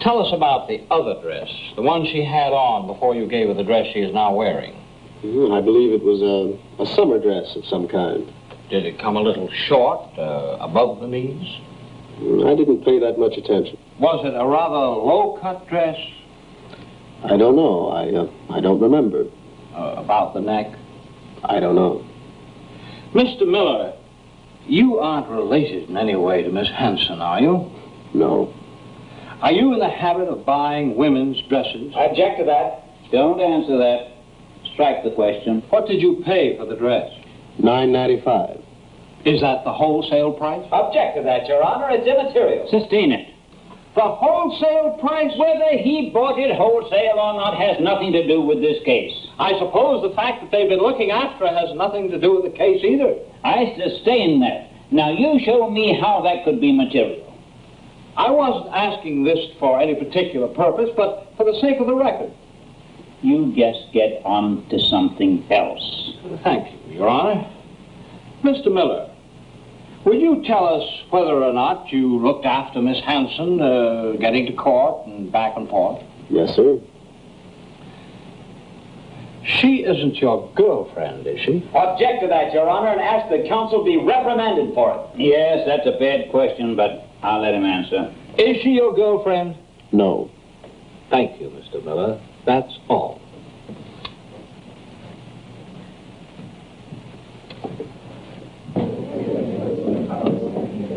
tell us about the other dress, the one she had on before you gave her the dress she is now wearing. I believe it was a summer dress of some kind. Did it come a little short, above the knees? I didn't pay that much attention. Was it a rather low-cut dress? I don't know. I don't remember. About the neck? I don't know. Mr. Miller, you aren't related in any way to Miss Hanson, are you? No. Are you in the habit of buying women's dresses? I object to that. Don't answer that. Strike the question. What did you pay for the dress? $9.95. Is that the wholesale price? Object to that, Your Honor. It's immaterial. Sustain it. The wholesale price? Whether he bought it wholesale or not has nothing to do with this case. I suppose the fact that they've been looking after her has nothing to do with the case either. I sustain that. Now, you show me how that could be material. I wasn't asking this for any particular purpose, but for the sake of the record. You just get on to something else. Thank you, Your Honor. Mr. Miller, will you tell us whether or not you looked after Miss Hanson, getting to court and back and forth? Yes, sir. She isn't your girlfriend, is she? Object to that, Your Honor, and ask that counsel be reprimanded for it. Yes, that's a bad question, but I'll let him answer. Is she your girlfriend? No. Thank you, Mr. Miller. That's all.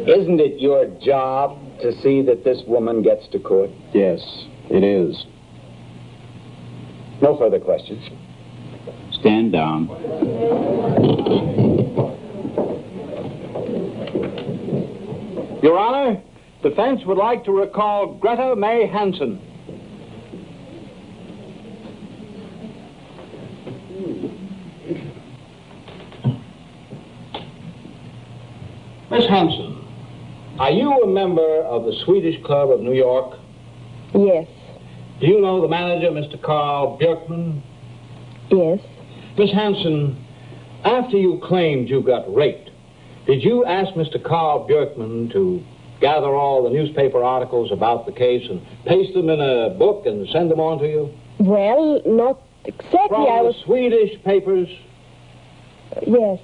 Isn't it your job to see that this woman gets to court? Yes, it is. No further questions. Stand down. Your Honor, defense would like to recall Greta May Hanson. Miss Hanson, are you a member of the Swedish Club of New York? Yes. Do you know the manager, Mr. Carl Björkman? Yes. Miss Hanson, after you claimed you got raped, did you ask Mr. Carl Björkman to gather all the newspaper articles about the case and paste them in a book and send them on to you? Well, not exactly. From I the was... Swedish papers? Yes,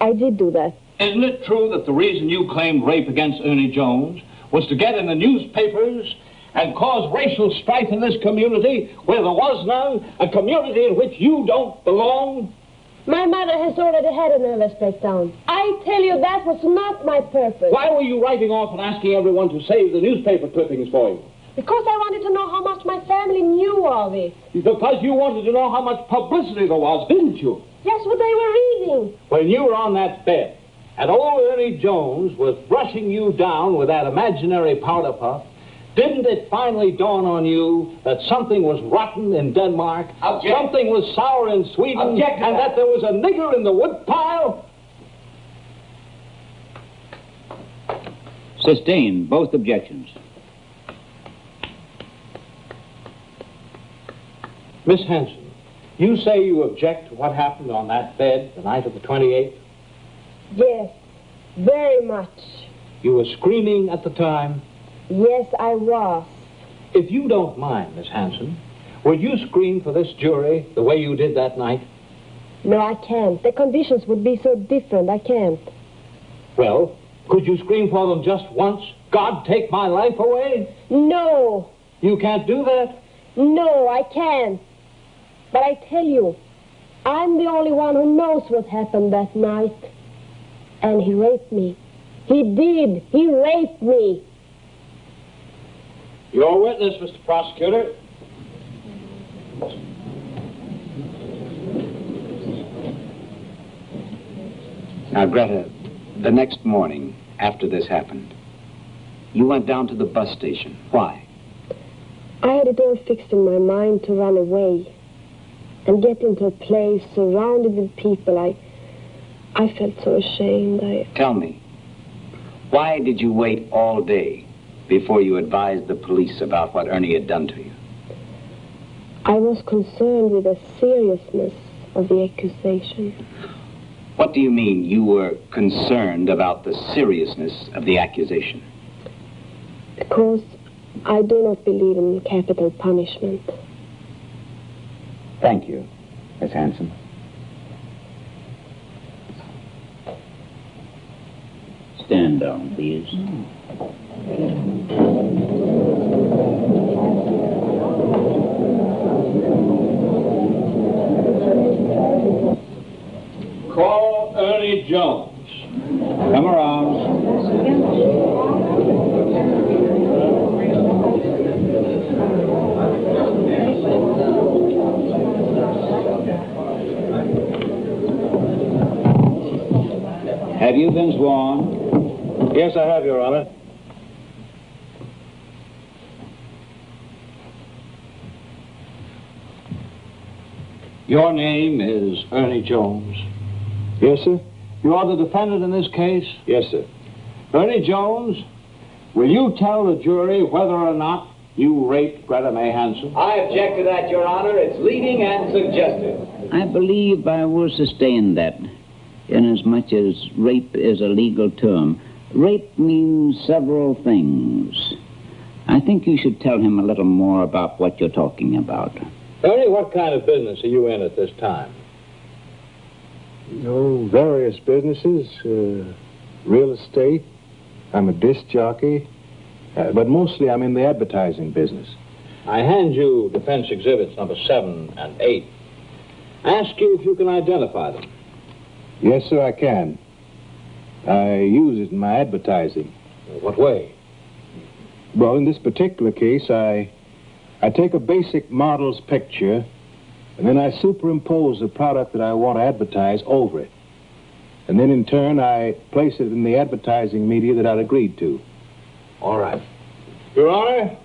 I did do that. Isn't it true that the reason you claimed rape against Ernie Jones was to get in the newspapers and cause racial strife in this community where there was none, a community in which you don't belong? My mother has already had a nervous breakdown. I tell you, that was not my purpose. Why were you writing off and asking everyone to save the newspaper clippings for you? Because I wanted to know how much my family knew of it. Because you wanted to know how much publicity there was, didn't you? Yes, what they were reading. When you were on that bed, and old Ernie Jones was brushing you down with that imaginary powder puff, didn't it finally dawn on you that something was rotten in Denmark, Object. something was sour in Sweden, Object to and that there was a nigger in the woodpile? Sustain both objections. Miss Hanson, you say you object to what happened on that bed the night of the 28th? Yes, very much. You were screaming at the time? Yes, I was. If you don't mind, Miss Hanson, would you scream for this jury the way you did that night? No, I can't. The conditions would be so different. I can't. Well, could you scream for them just once? God, take my life away? No. You can't do that? No, I can't. But I tell you, I'm the only one who knows what happened that night. And he raped me. He did. He raped me. Your witness, Mr. Prosecutor. Now, Greta, the next morning after this happened, You went down to the bus station. Why? I had it all fixed in my mind to run away and get into a place surrounded with people. I felt so ashamed. Tell me, why did you wait all day before you advised the police about what Ernie had done to you? I was concerned with the seriousness of the accusation. What do you mean you were concerned about the seriousness of the accusation? Because I do not believe in capital punishment. Thank you, Miss Hanson. Stand down, please. Call Ernie Jones. Come around. Have you been sworn? Yes, I have, Your Honor. Your name is Ernie Jones. Yes, sir? You are the defendant in this case? Yes, sir. Ernie Jones, will you tell the jury whether or not you raped Greta May Hanson? I object to that, Your Honor. It's leading and suggestive. I believe I will sustain that, inasmuch as rape is a legal term. Rape means several things. I think you should tell him a little more about what you're talking about. Ernie, what kind of business are you in at this time? Various businesses, real estate. I'm a disc jockey, but mostly I'm in the advertising business. I hand you defense exhibits number 7 and 8. Ask you if you can identify them. Yes, sir, I can. I use it in my advertising. What way? Well, in this particular case, I take a basic model's picture, and then I superimpose the product that I want to advertise over it. And then, in turn, I place it in the advertising media that I'd agreed to. All right. Your Honor,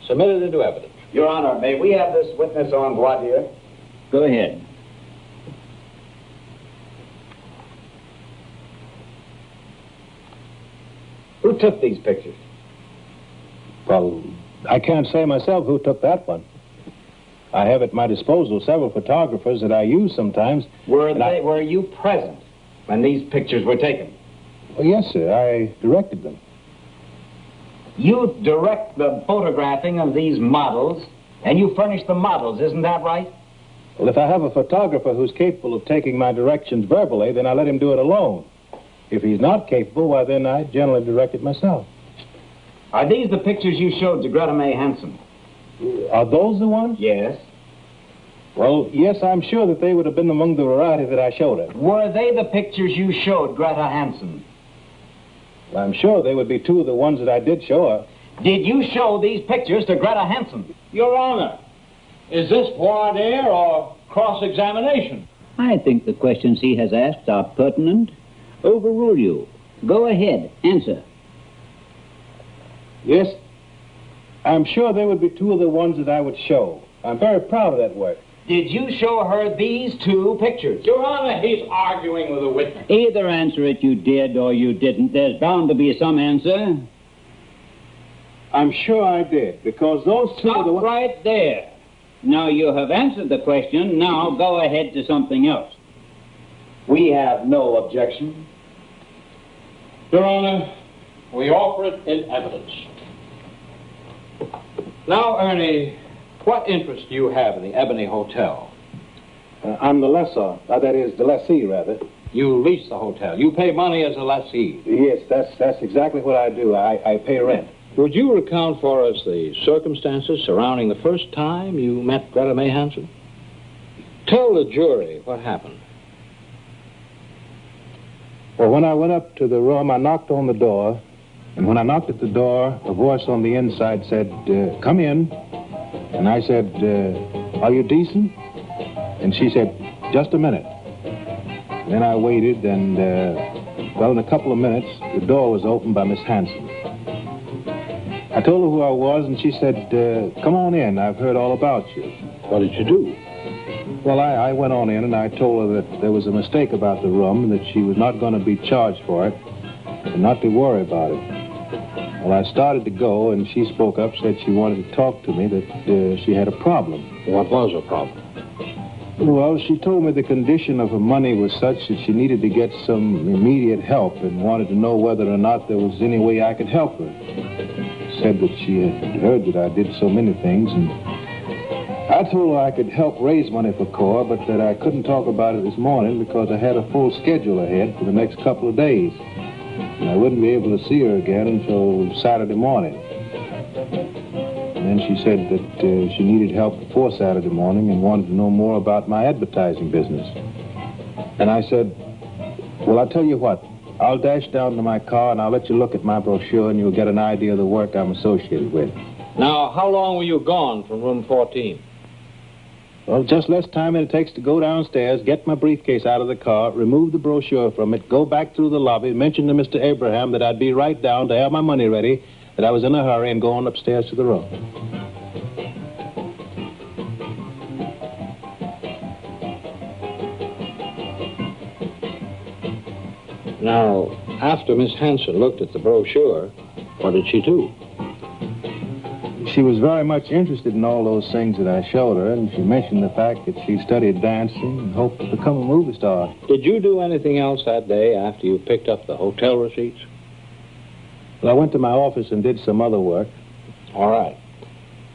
submit it into evidence. Your Honor, may we have this witness on voir dire? Go ahead. Who took these pictures? Well, I can't say myself who took that one. I have at my disposal several photographers that I use sometimes. Were you present when these pictures were taken? Oh, yes, sir. I directed them. You direct the photographing of these models, and you furnish the models, isn't that right? Well, if I have a photographer who's capable of taking my directions verbally, then I let him do it alone. If he's not capable, why, then I generally direct it myself. Are these the pictures you showed to Greta May Hanson? Are those the ones? Yes. Well, yes, I'm sure that they would have been among the variety that I showed her. Were they the pictures you showed Greta Hanson? I'm sure they would be two of the ones that I did show her. Did you show these pictures to Greta Hanson? Your Honor, is this voir dire or cross-examination? I think the questions he has asked are pertinent. Overrule you. Go ahead. Answer. Yes, I'm sure they would be two of the ones that I would show. I'm very proud of that work. Did you show her these two pictures? Your Honor, he's arguing with a witness. Either answer it you did or you didn't. There's bound to be some answer. I'm sure I did, because those two are the Stop right there. Now you have answered the question. Now go ahead to something else. We have no objection. Your Honor, we offer it in evidence. Now, Ernie, what interest do you have in the Ebony Hotel? I'm the lessor. That is, the lessee, rather. You lease the hotel. You pay money as a lessee. Yes, that's exactly what I do. I pay rent. Would you recount for us the circumstances surrounding the first time you met Greta May Hanson? Tell the jury what happened. Well, when I went up to the room, I knocked on the door. And when I knocked at the door, a voice on the inside said, come in. And I said, are you decent? And she said, just a minute. Then I waited, and, well, in a couple of minutes, the door was opened by Miss Hanson. I told her who I was, and she said, come on in. I've heard all about you. What did you do? Well, I went on in, and I told her that there was a mistake about the room, and that she was not going to be charged for it, and not to worry about it. Well, I started to go, and she spoke up, said she wanted to talk to me, that she had a problem. What was the problem? Well, she told me the condition of her money was such that she needed to get some immediate help and wanted to know whether or not there was any way I could help her. Said that she had heard that I did so many things, and I told her I could help raise money for CORE, but that I couldn't talk about it this morning because I had a full schedule ahead for the next couple of days. And I wouldn't be able to see her again until Saturday morning. And then she said that she needed help before Saturday morning and wanted to know more about my advertising business. And I said, well, I'll tell you what. I'll dash down to my car and I'll let you look at my brochure and you'll get an idea of the work I'm associated with. Now, how long were you gone from room 14? Well, just less time than it takes to go downstairs, get my briefcase out of the car, remove the brochure from it, go back through the lobby, mention to Mr. Abraham that I'd be right down to have my money ready, that I was in a hurry, and go on upstairs to the room. Now, after Miss Hanson looked at the brochure, what did she do? She was very much interested in all those things that I showed her, and she mentioned the fact that she studied dancing and hoped to become a movie star. Did you do anything else that day after you picked up the hotel receipts? Well, I went to my office and did some other work. All right.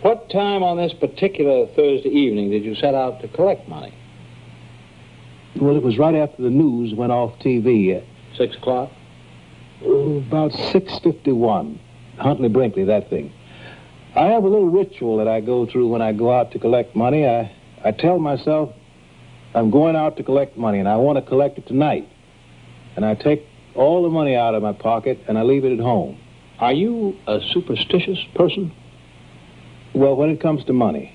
What time on this particular Thursday evening did you set out to collect money? Well, it was right after the news went off TV. 6 o'clock? About 6:51. Huntley Brinkley, that thing. I have a little ritual that I go through when I go out to collect money. I tell myself I'm going out to collect money, and I want to collect it tonight. And I take all the money out of my pocket, and I leave it at home. Are you a superstitious person? Well, when it comes to money.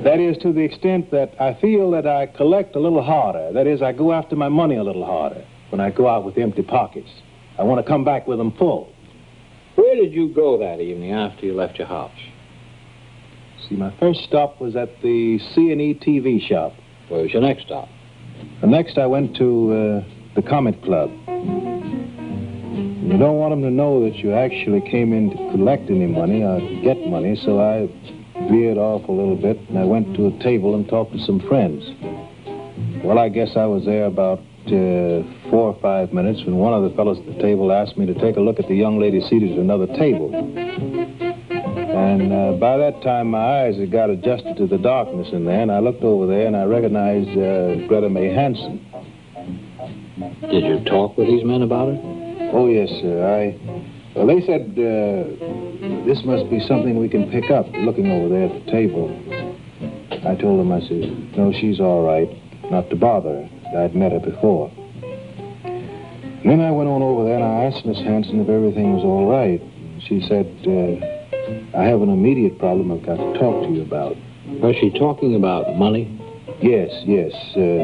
That is, to the extent that I feel that I collect a little harder. That is, I go after my money a little harder when I go out with empty pockets. I want to come back with them full. Where did you go that evening after you left your house? See, my first stop was at the C&E TV shop. Where was your next stop? The next, I went to the Comet Club. You don't want them to know that you actually came in to collect any money or to get money, so I veered off a little bit, and I went to a table and talked to some friends. Well, I guess I was there about 4 or 5 minutes when one of the fellows at the table asked me to take a look at the young lady seated at another table. And by that time, my eyes had got adjusted to the darkness in there, and I looked over there and I recognized Greta May Hanson. Did you talk with these men about her? Oh, yes, sir. Well, they said this must be something we can pick up, looking over there at the table. I told them, I said, no, she's all right, not to bother her. I'd met her before. And then I went on over there and I asked Miss Hanson if everything was all right. She said, I have an immediate problem I've got to talk to you about. Was she talking about money? Yes,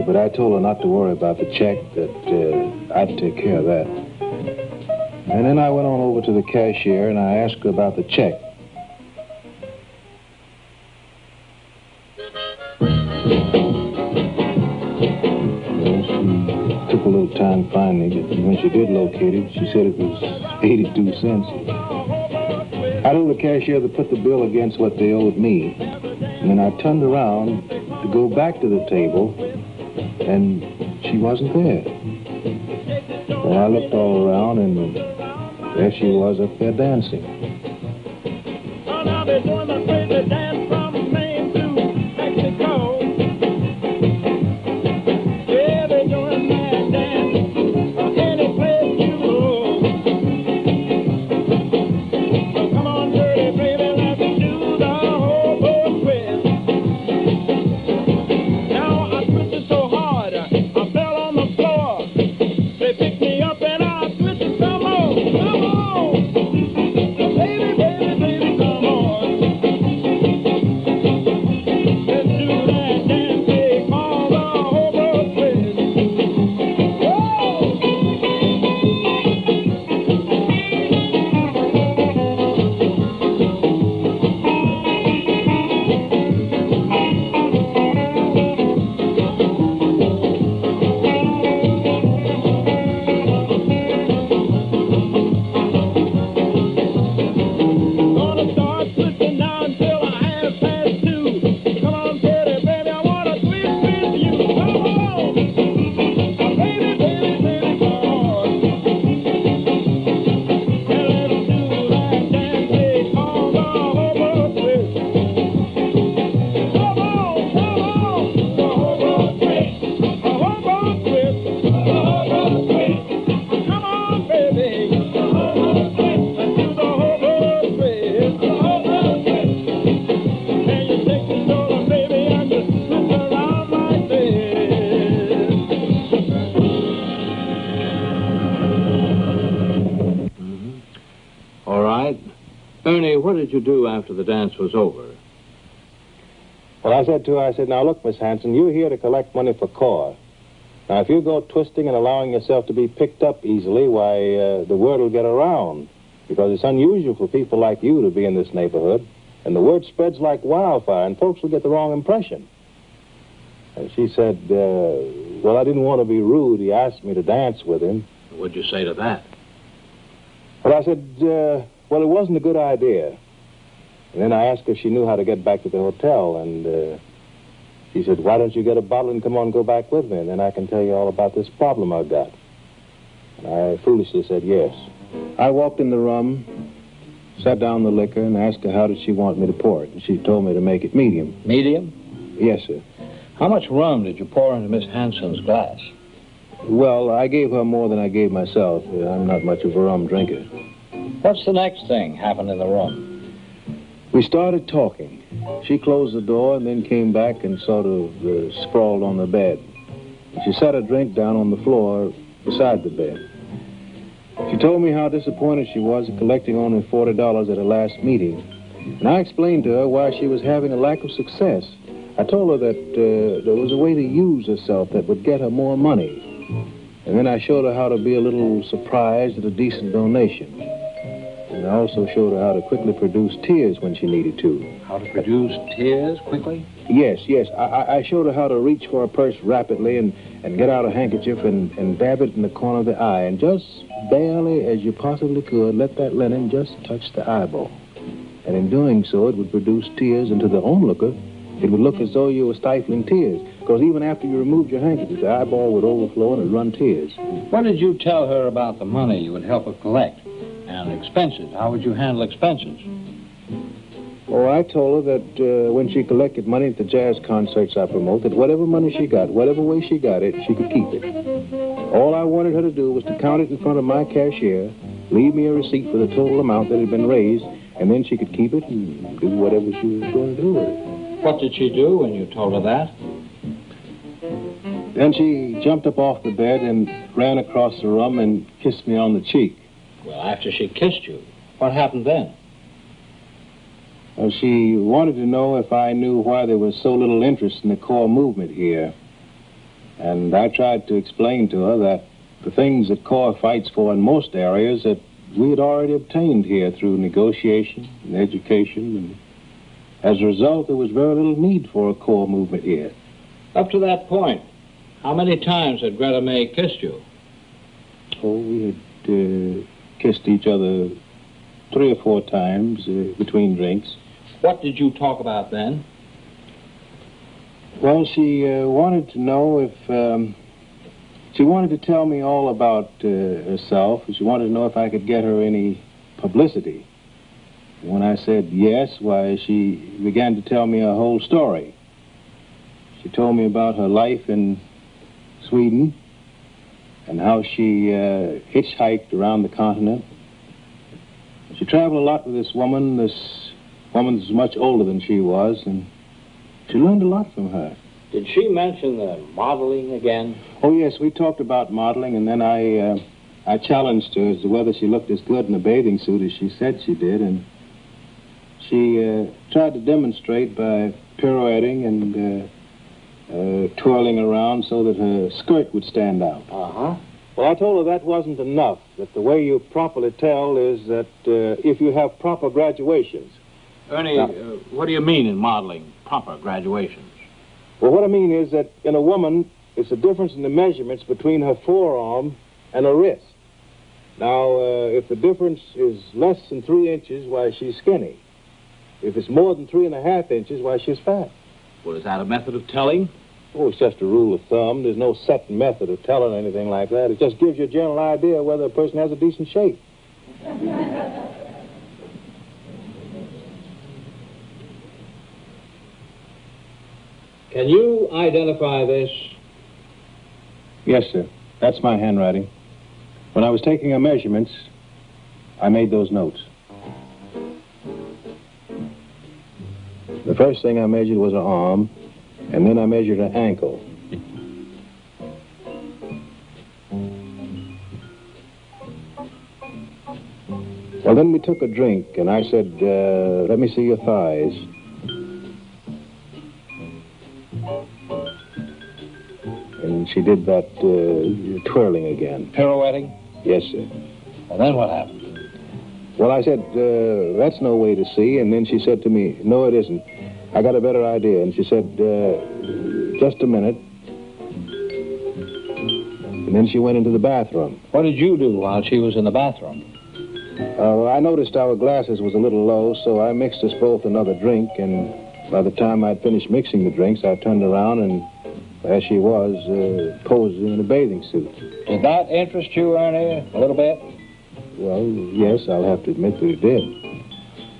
but I told her not to worry about the check, that I'd take care of that. And then I went on over to the cashier and I asked her about the check. Took a little time finding it, and when she did locate it, she said it was 82 cents. I told the cashier to put the bill against what they owed me, and then I turned around to go back to the table, and she wasn't there. Well, I looked all around, and there she was up there dancing. Oh, now they're doing the crazy dance from Maine to Mexico. did you do after the dance was over? Well, I said to her, now look, Miss Hanson, you're here to collect money for Cor. Now, if you go twisting and allowing yourself to be picked up easily, why, the word will get around. Because it's unusual for people like you to be in this neighborhood. And the word spreads like wildfire, and folks will get the wrong impression. And she said, well, I didn't want to be rude. He asked me to dance with him. What'd you say to that? Well, I said, well, it wasn't a good idea. And then I asked her if she knew how to get back to the hotel, and she said, why don't you get a bottle and come on, go back with me, and then I can tell you all about this problem I've got. And I foolishly said yes. I walked in the room, sat down the liquor, and asked her how did she want me to pour it, and she told me to make it medium. Medium? Yes, sir. How much rum did you pour into Miss Hanson's glass? Well, I gave her more than I gave myself. I'm not much of a rum drinker. What's the next thing happened in the room? We started talking. She closed the door and then came back and sort of sprawled on the bed. She set a drink down on the floor beside the bed. She told me how disappointed she was at collecting only $40 at her last meeting. And I explained to her why she was having a lack of success. I told her that there was a way to use herself that would get her more money. And then I showed her how to be a little surprised at a decent donation. And I also showed her how to quickly produce tears when she needed to. How to produce tears quickly? Yes. I showed her how to reach for a purse rapidly and get out a handkerchief and dab it in the corner of the eye. And just barely as you possibly could, let that linen just touch the eyeball. And in doing so, it would produce tears, and to the onlooker, it would look as though you were stifling tears. Because even after you removed your handkerchief, the eyeball would overflow and it'd run tears. What did you tell her about the money you would help her collect? And expenses. How would you handle expenses? Oh, I told her that when she collected money at the jazz concerts I promote, that whatever money she got, whatever way she got it, she could keep it. All I wanted her to do was to count it in front of my cashier, leave me a receipt for the total amount that had been raised, and then she could keep it and do whatever she was going to do with it. What did she do when you told her that? Then she jumped up off the bed and ran across the room and kissed me on the cheek. Well, after she kissed you, what happened then? Well, she wanted to know if I knew why there was so little interest in the core movement here. And I tried to explain to her that the things that core fights for in most areas that we had already obtained here through negotiation and education. And as a result, there was very little need for a core movement here. Up to that point, how many times had Greta May kissed you? Oh, we had kissed each other 3 or 4 times between drinks. What did you talk about then? Well, she wanted to know if... she wanted to tell me all about herself. She wanted to know if I could get her any publicity. When I said yes, why, she began to tell me her whole story. She told me about her life in Sweden and how she hitchhiked around the continent. She traveled a lot with this woman. This woman was much older than she was, and she learned a lot from her. Did she mention the modeling again? Oh, yes, we talked about modeling, and then I challenged her as to whether she looked as good in a bathing suit as she said she did, and she tried to demonstrate by pirouetting and twirling around so that her skirt would stand out. Uh-huh. Well, I told her that wasn't enough, that the way you properly tell is that if you have proper graduations. Ernie, what do you mean in modeling proper graduations? Well, what I mean is that in a woman, it's a difference in the measurements between her forearm and her wrist. Now, if the difference is less than 3 inches, why, she's skinny. If it's more than 3.5 inches, why, she's fat. Well, is that a method of telling? Oh, it's just a rule of thumb. There's no set method of telling anything like that. It just gives you a general idea whether a person has a decent shape. Can you identify this? Yes, sir. That's my handwriting. When I was taking her measurements, I made those notes. The first thing I measured was her arm, and then I measured her ankle. Well, then we took a drink, and I said, let me see your thighs. And she did that twirling again. Pirouetting? Yes, sir. And then what happened? Well, I said, that's no way to see. And then she said to me, no, it isn't. I got a better idea. And she said, just a minute. And then she went into the bathroom. What did you do while she was in the bathroom? I noticed our glasses was a little low, so I mixed us both another drink. And by the time I'd finished mixing the drinks, I turned around and there she was, posing in a bathing suit. Did that interest you, Ernie, a little bit? Well, yes, I'll have to admit that it did.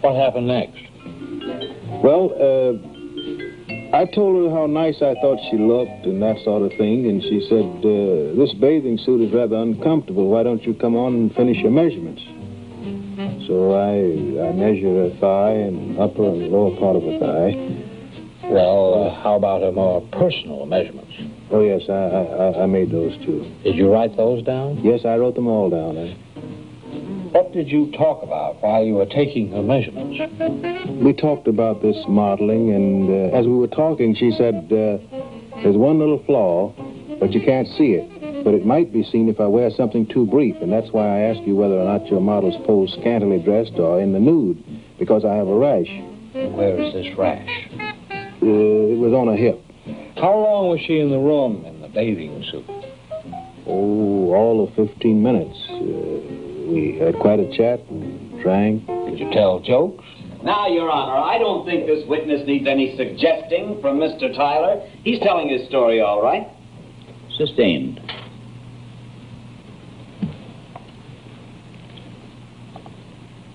What happened next? Well, I told her how nice I thought she looked and that sort of thing, and she said, this bathing suit is rather uncomfortable. Why don't you come on and finish your measurements? So I measured her thigh and upper and lower part of her thigh. Well, how about her more personal measurements? Oh, yes, I made those, too. Did you write those down? Yes, I wrote them all down. What did you talk about while you were taking her measurements? We talked about this modeling, and as we were talking, she said, there's one little flaw, but you can't see it. But it might be seen if I wear something too brief, and that's why I asked you whether or not your models pose scantily dressed or in the nude, because I have a rash. Where is this rash? It was on her hip. How long was she in the room in the bathing suit? Oh, all of 15 minutes. We had quite a chat and drank. Did you tell jokes? Now, Your Honor, I don't think this witness needs any suggesting from Mr. Tyler. He's telling his story all right. Sustained.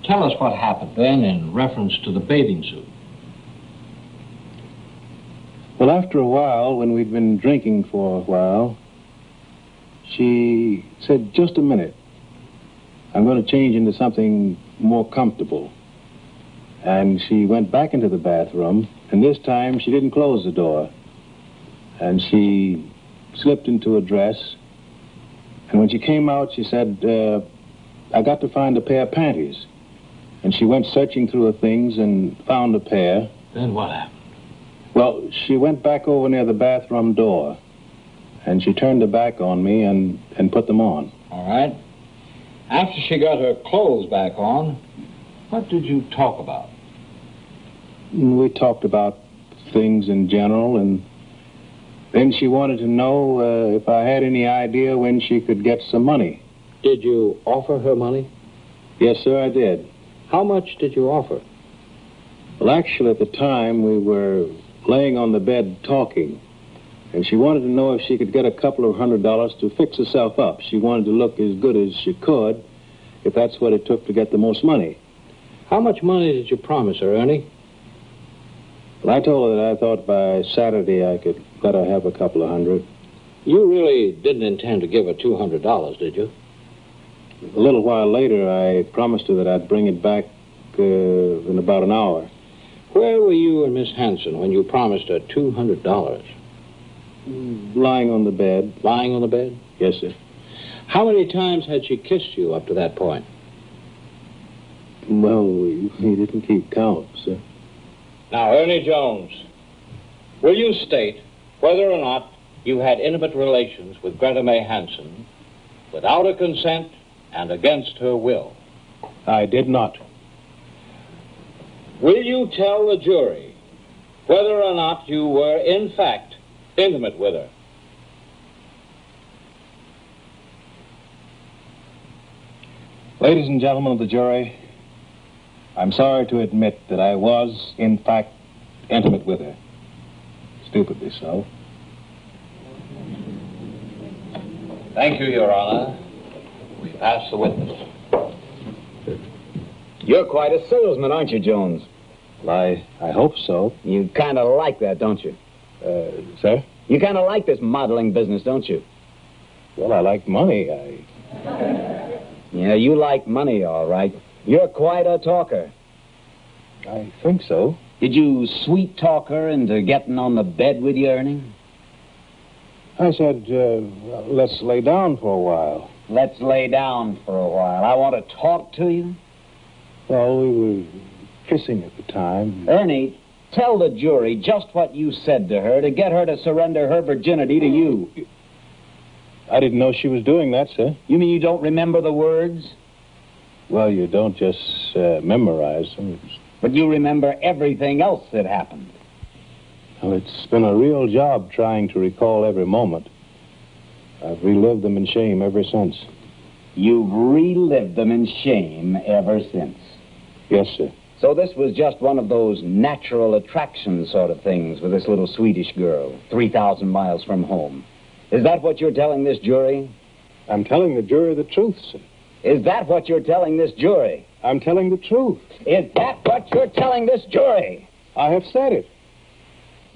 Tell us what happened then in reference to the bathing suit. Well, after a while, when we'd been drinking for a while, she said, just a minute. I'm going to change into something more comfortable. And she went back into the bathroom, and this time she didn't close the door. And she slipped into a dress. And when she came out, she said, I got to find a pair of panties. And she went searching through her things and found a pair. Then what happened? Well, she went back over near the bathroom door, and she turned her back on me and put them on. All right. After she got her clothes back on, what did you talk about? We talked about things in general, and then she wanted to know if I had any idea when she could get some money. Did you offer her money? Yes, sir, I did. How much did you offer? Well, actually, at the time, we were laying on the bed talking, and she wanted to know if she could get a couple of $100 to fix herself up. She wanted to look as good as she could, if that's what it took to get the most money. How much money did you promise her, Ernie? Well, I told her that I thought by Saturday I could let her have a couple of $100. You really didn't intend to give her $200, did you? A little while later, I promised her that I'd bring it back in about an hour. Where were you and Miss Hanson when you promised her $200? Lying on the bed. Lying on the bed? Yes, sir. How many times had she kissed you up to that point? Well, we didn't keep count, sir. Now, Ernie Jones, will you state whether or not you had intimate relations with Greta May Hanson without her consent and against her will? I did not. Will you tell the jury whether or not you were, in fact, intimate with her? Ladies and gentlemen of the jury, I'm sorry to admit that I was, in fact, intimate with her. Stupidly so. Thank you, Your Honor. We've asked the witness. You're quite a salesman, aren't you, Jones? Well, I hope so. You kind of like that, don't you? Sir? You kind of like this modeling business, don't you? Well, I like money. Yeah, you like money, all right. You're quite a talker. I think so. Did you sweet talk her into getting on the bed with you, Ernie? I said, let's lay down for a while. Let's lay down for a while. I want to talk to you. Well, we were kissing at the time. Ernie, tell the jury just what you said to her to get her to surrender her virginity to you. I didn't know she was doing that, sir. You mean you don't remember the words? Well, you don't just memorize them. But you remember everything else that happened. Well, it's been a real job trying to recall every moment. I've relived them in shame ever since. You've relived them in shame ever since. Yes, sir. So this was just one of those natural attraction sort of things with this little Swedish girl, 3,000 miles from home. Is that what you're telling this jury? I'm telling the jury the truth, sir. Is that what you're telling this jury? I'm telling the truth. Is that what you're telling this jury? I have said it.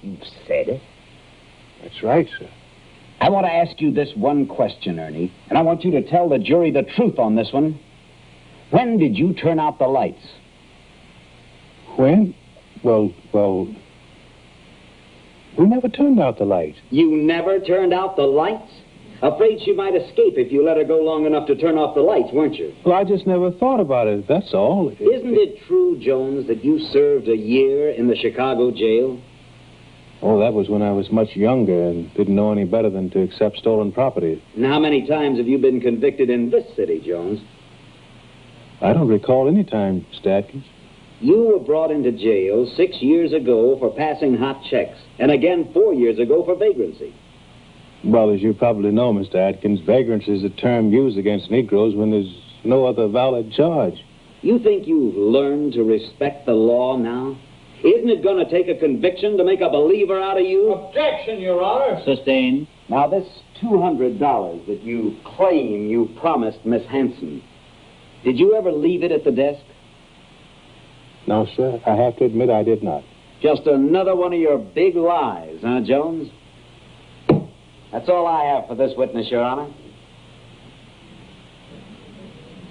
You've said it? That's right, sir. I want to ask you this one question, Ernie, and I want you to tell the jury the truth on this one. When did you turn out the lights? When? Well, we never turned out the light. You never turned out the lights? Afraid she might escape if you let her go long enough to turn off the lights, weren't you? Well, I just never thought about it, that's all. Isn't it true, Jones, that you served a year in the Chicago jail? Oh, that was when I was much younger and didn't know any better than to accept stolen property. And how many times have you been convicted in this city, Jones? I don't recall any time, Statkins. You were brought into jail 6 years ago for passing hot checks, and again 4 years ago for vagrancy. Well, as you probably know, Mr. Atkins, vagrancy is a term used against Negroes when there's no other valid charge. You think you've learned to respect the law now? Isn't it going to take a conviction to make a believer out of you? Objection, Your Honor. Sustained. Now, this $200 that you claim you promised Miss Hanson, did you ever leave it at the desk? No, sir. I have to admit I did not. Just another one of your big lies, huh, Jones? That's all I have for this witness, Your Honor.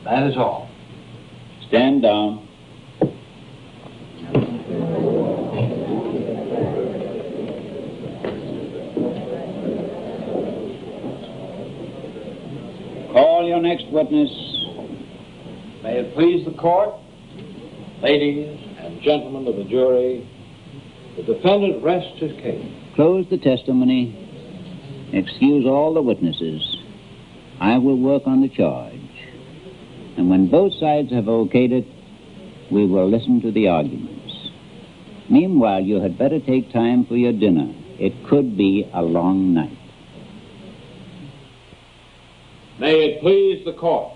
That is all. Stand down. Call your next witness. May it please the court, ladies and gentlemen of the jury, the defendant rests his case. Close the testimony. Excuse all the witnesses. I will work on the charge. And when both sides have okayed it, we will listen to the arguments. Meanwhile, you had better take time for your dinner. It could be a long night. May it please the court.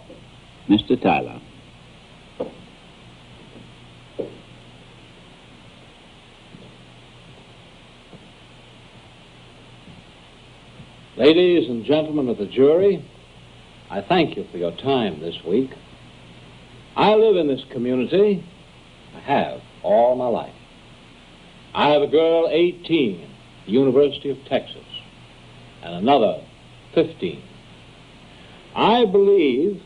Mr. Tyler. Ladies and gentlemen of the jury, I thank you for your time this week. I live in this community. I have all my life. I have a girl 18, University of Texas, and another 15. I believe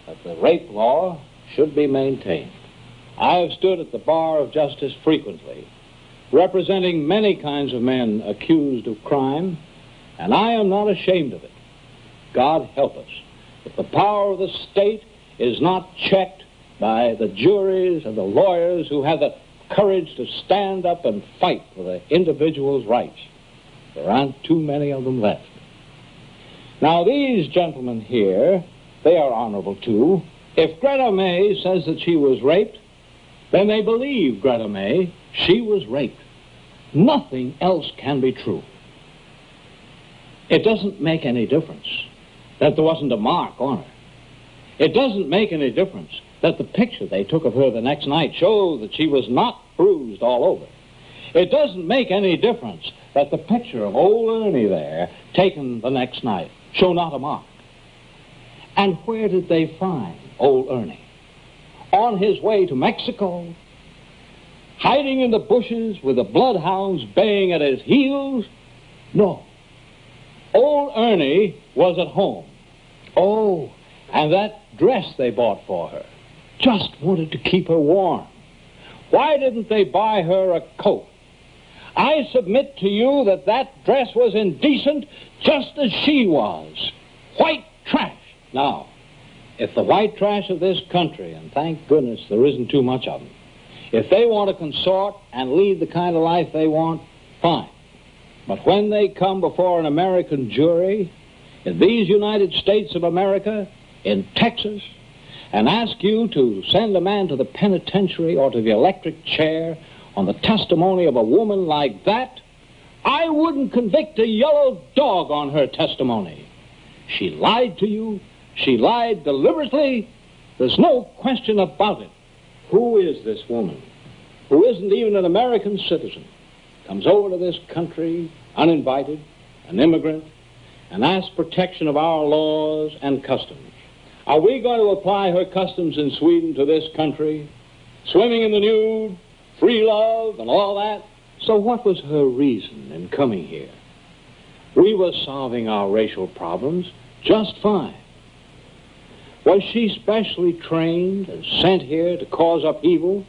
that the rape law should be maintained. I have stood at the bar of justice frequently, representing many kinds of men accused of crime, and I am not ashamed of it. God help us if the power of the state is not checked by the juries and the lawyers who have the courage to stand up and fight for the individual's rights. There aren't too many of them left. Now, these gentlemen here, they are honorable too. If Greta May says that she was raped, then they believe Greta May. She was raped. Nothing else can be true. It doesn't make any difference that there wasn't a mark on her. It doesn't make any difference that the picture they took of her the next night showed that she was not bruised all over. It doesn't make any difference that the picture of old Ernie there, taken the next night, showed not a mark. And where did they find old Ernie? On his way to Mexico? Hiding in the bushes with the bloodhounds baying at his heels? No. Old Ernie was at home. Oh, and that dress they bought for her. Just wanted to keep her warm. Why didn't they buy her a coat? I submit to you that that dress was indecent just as she was. White trash. Now, if the white trash of this country, and thank goodness there isn't too much of them, if they want to consort and lead the kind of life they want, fine. But when they come before an American jury in these United States of America, in Texas, and ask you to send a man to the penitentiary or to the electric chair on the testimony of a woman like that, I wouldn't convict a yellow dog on her testimony. She lied to you. She lied deliberately. There's no question about it. Who is this woman, who isn't even an American citizen, comes over to this country uninvited, an immigrant, and asks protection of our laws and customs? Are we going to apply her customs in Sweden to this country? Swimming in the nude, free love, and all that? So what was her reason in coming here? We were solving our racial problems just fine. Was she specially trained and sent here to cause upheaval?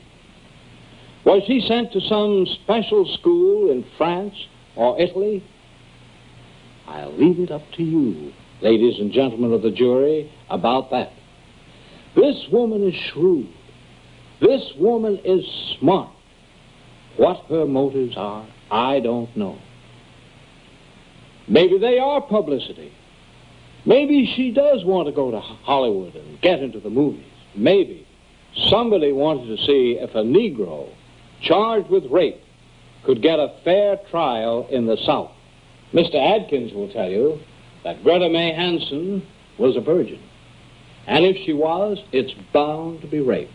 Was she sent to some special school in France or Italy? I'll leave it up to you, ladies and gentlemen of the jury, about that. This woman is shrewd. This woman is smart. What her motives are, I don't know. Maybe they are publicity. Maybe she does want to go to Hollywood and get into the movies. Maybe somebody wanted to see if a Negro charged with rape could get a fair trial in the South. Mr. Adkins will tell you that Greta May Hansen was a virgin. And if she was, it's bound to be rape.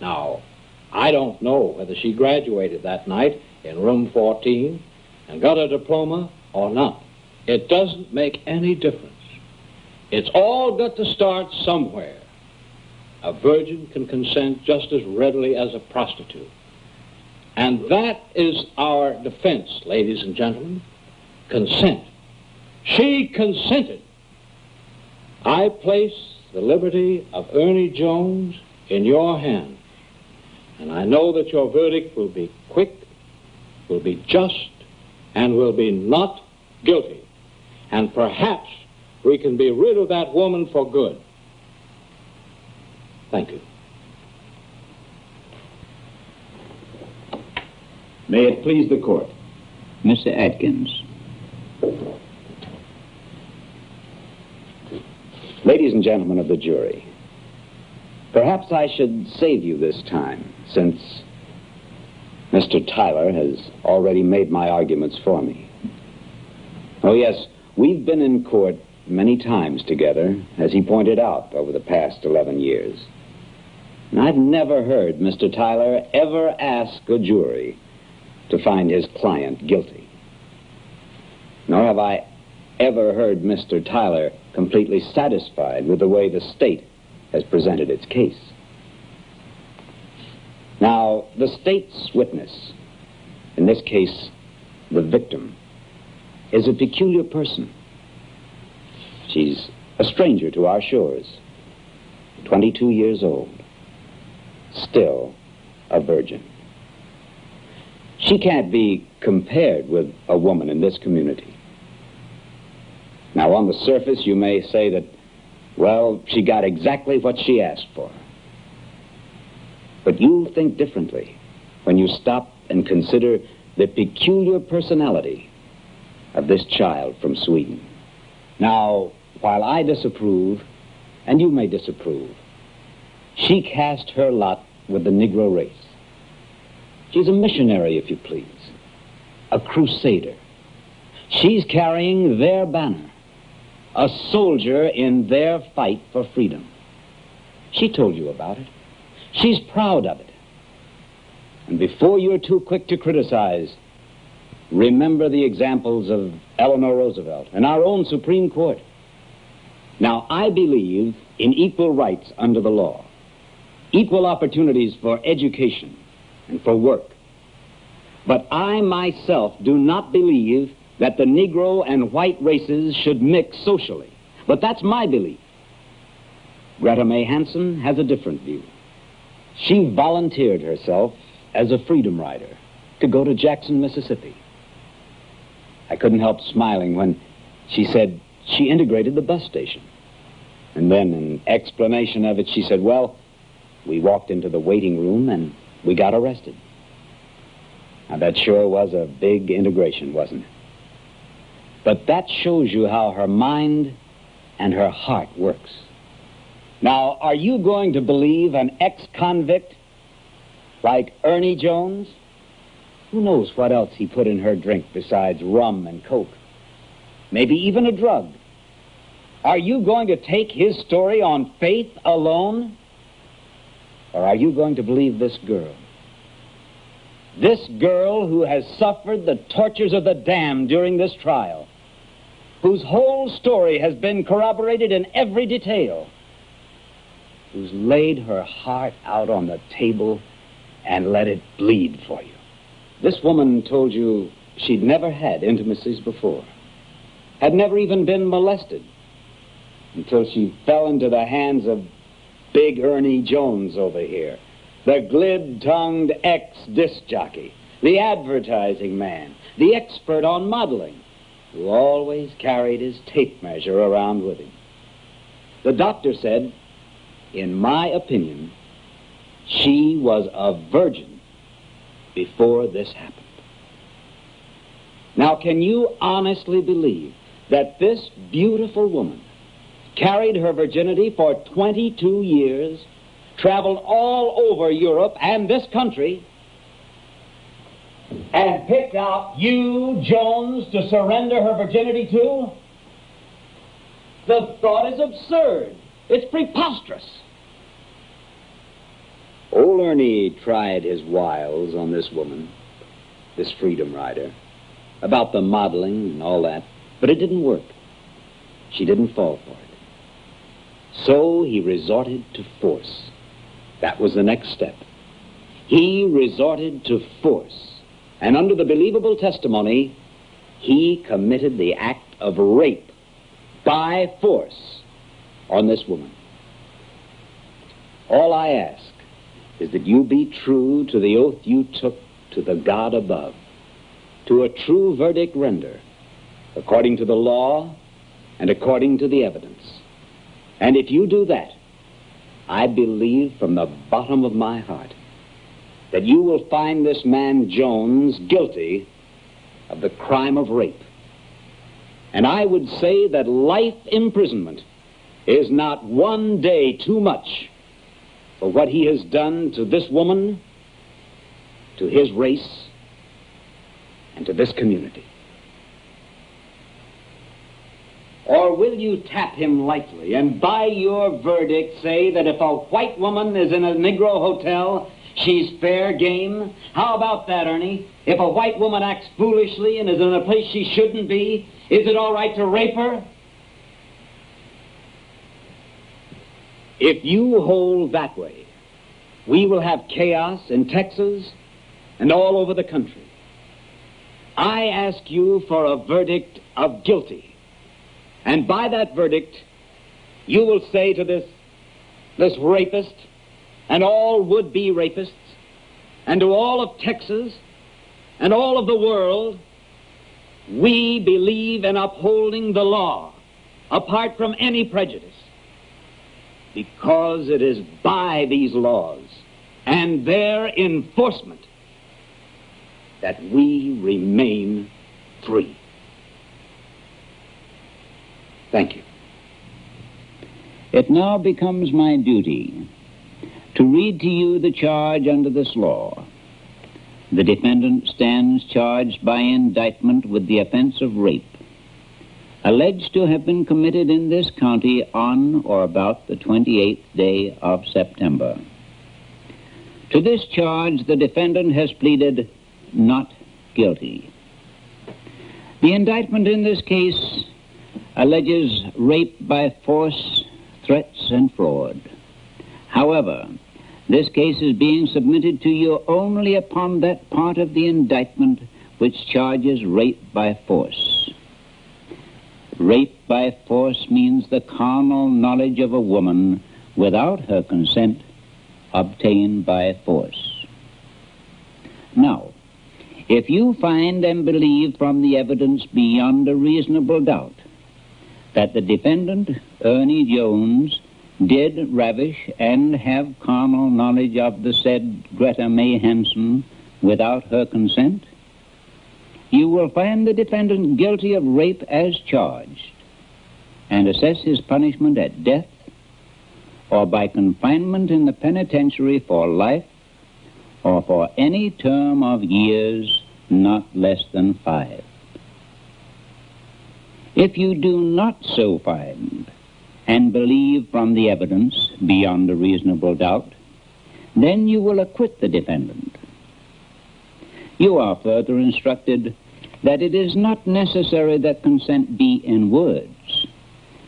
Now, I don't know whether she graduated that night in room 14 and got a diploma or not. It doesn't make any difference. It's all got to start somewhere. A virgin can consent just as readily as a prostitute. And that is our defense, ladies and gentlemen. Consent. She consented. I place the liberty of Ernie Jones in your hands. And I know that your verdict will be quick, will be just, and will be not guilty. And perhaps we can be rid of that woman for good. Thank you. May it please the court. Mr. Atkins. Ladies and gentlemen of the jury, perhaps I should save you this time, since Mr. Tyler has already made my arguments for me. Oh, yes, we've been in court many times together, as he pointed out, over the past 11 years. And I've never heard Mr. Tyler ever ask a jury to find his client guilty. Nor have I ever heard Mr. Tyler completely satisfied with the way the state has presented its case. Now, the state's witness, in this case, the victim, is a peculiar person. She's a stranger to our shores, 22 years old, still a virgin. She can't be compared with a woman in this community. Now, on the surface, you may say that, well, she got exactly what she asked for. But you'll think differently when you stop and consider the peculiar personality of this child from Sweden. Now, while I disapprove, and you may disapprove, she cast her lot with the Negro race. She's a missionary, if you please, a crusader. She's carrying their banner, a soldier in their fight for freedom. She told you about it. She's proud of it. And before you're too quick to criticize, remember the examples of Eleanor Roosevelt and our own Supreme Court. Now, I believe in equal rights under the law, equal opportunities for education and for work. But I myself do not believe that the Negro and white races should mix socially. But that's my belief. Greta May Hansen has a different view. She volunteered herself as a freedom rider to go to Jackson, Mississippi. I couldn't help smiling when she said she integrated the bus station. And then, in explanation of it, she said, well, we walked into the waiting room and we got arrested. Now, that sure was a big integration, wasn't it? But that shows you how her mind and her heart works. Now, are you going to believe an ex-convict like Ernie Jones? Who knows what else he put in her drink besides rum and coke? Maybe even a drug. Are you going to take his story on faith alone? Or are you going to believe this girl? This girl who has suffered the tortures of the damned during this trial, whose whole story has been corroborated in every detail, who's laid her heart out on the table and let it bleed for you. This woman told you she'd never had intimacies before, had never even been molested, until she fell into the hands of Big Ernie Jones over here, the glib-tongued ex-disc jockey, the advertising man, the expert on modeling, who always carried his tape measure around with him. The doctor said, in my opinion, she was a virgin before this happened. Now, can you honestly believe that this beautiful woman carried her virginity for 22 years, traveled all over Europe and this country, and picked out you, Jones, to surrender her virginity to? The thought is absurd. It's preposterous. Old Ernie tried his wiles on this woman, this freedom rider, about the modeling and all that, but it didn't work. She didn't fall for it. So he resorted to force. That was the next step. He resorted to force. And under the believable testimony, he committed the act of rape by force on this woman. All I ask is that you be true to the oath you took to the God above, to a true verdict render, according to the law and according to the evidence. And if you do that, I believe from the bottom of my heart that you will find this man Jones guilty of the crime of rape. And I would say that life imprisonment is not one day too much for what he has done to this woman, to his race, and to this community. Or will you tap him lightly and by your verdict say that if a white woman is in a Negro hotel, she's fair game? How about that, Ernie? If a white woman acts foolishly and is in a place she shouldn't be, is it all right to rape her? If you hold that way, we will have chaos in Texas and all over the country. I ask you for a verdict of guilty. And by that verdict, you will say to this rapist and all would-be rapists and to all of Texas and all of the world, we believe in upholding the law apart from any prejudice, because it is by these laws and their enforcement that we remain free. Thank you. It now becomes my duty to read to you the charge under this law. The defendant stands charged by indictment with the offense of rape, alleged to have been committed in this county on or about the 28th day of September. To this charge, the defendant has pleaded not guilty. The indictment in this case alleges rape by force, threats, and fraud. However, this case is being submitted to you only upon that part of the indictment which charges rape by force. Rape by force means the carnal knowledge of a woman without her consent obtained by force. Now, if you find and believe from the evidence beyond a reasonable doubt that the defendant, Ernie Jones, did ravish and have carnal knowledge of the said Greta May Hansen without her consent, you will find the defendant guilty of rape as charged and assess his punishment at death or by confinement in the penitentiary for life or for any term of years not less than 5. If you do not so find and believe from the evidence beyond a reasonable doubt, then you will acquit the defendant. You are further instructed that it is not necessary that consent be in words.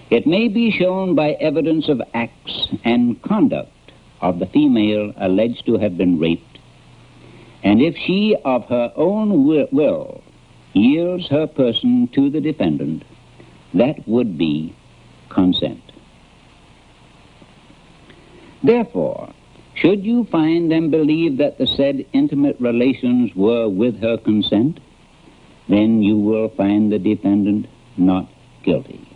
It may be shown by evidence of acts and conduct of the female alleged to have been raped, and if she of her own will yields her person to the defendant, that would be consent. Therefore, should you find and believe that the said intimate relations were with her consent, then you will find the defendant not guilty.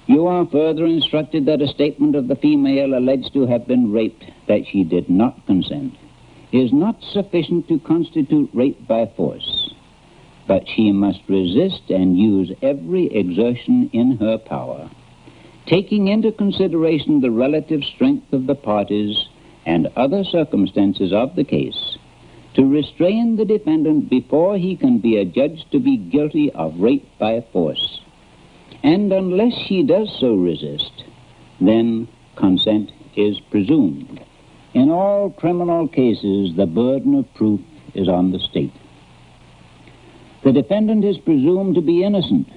You are further instructed that a statement of the female alleged to have been raped that she did not consent is not sufficient to constitute rape by force, but she must resist and use every exertion in her power, taking into consideration the relative strength of the parties and other circumstances of the case, to restrain the defendant before he can be adjudged to be guilty of rape by force. And unless she does so resist, then consent is presumed. In all criminal cases, the burden of proof is on the state. The defendant is presumed to be innocent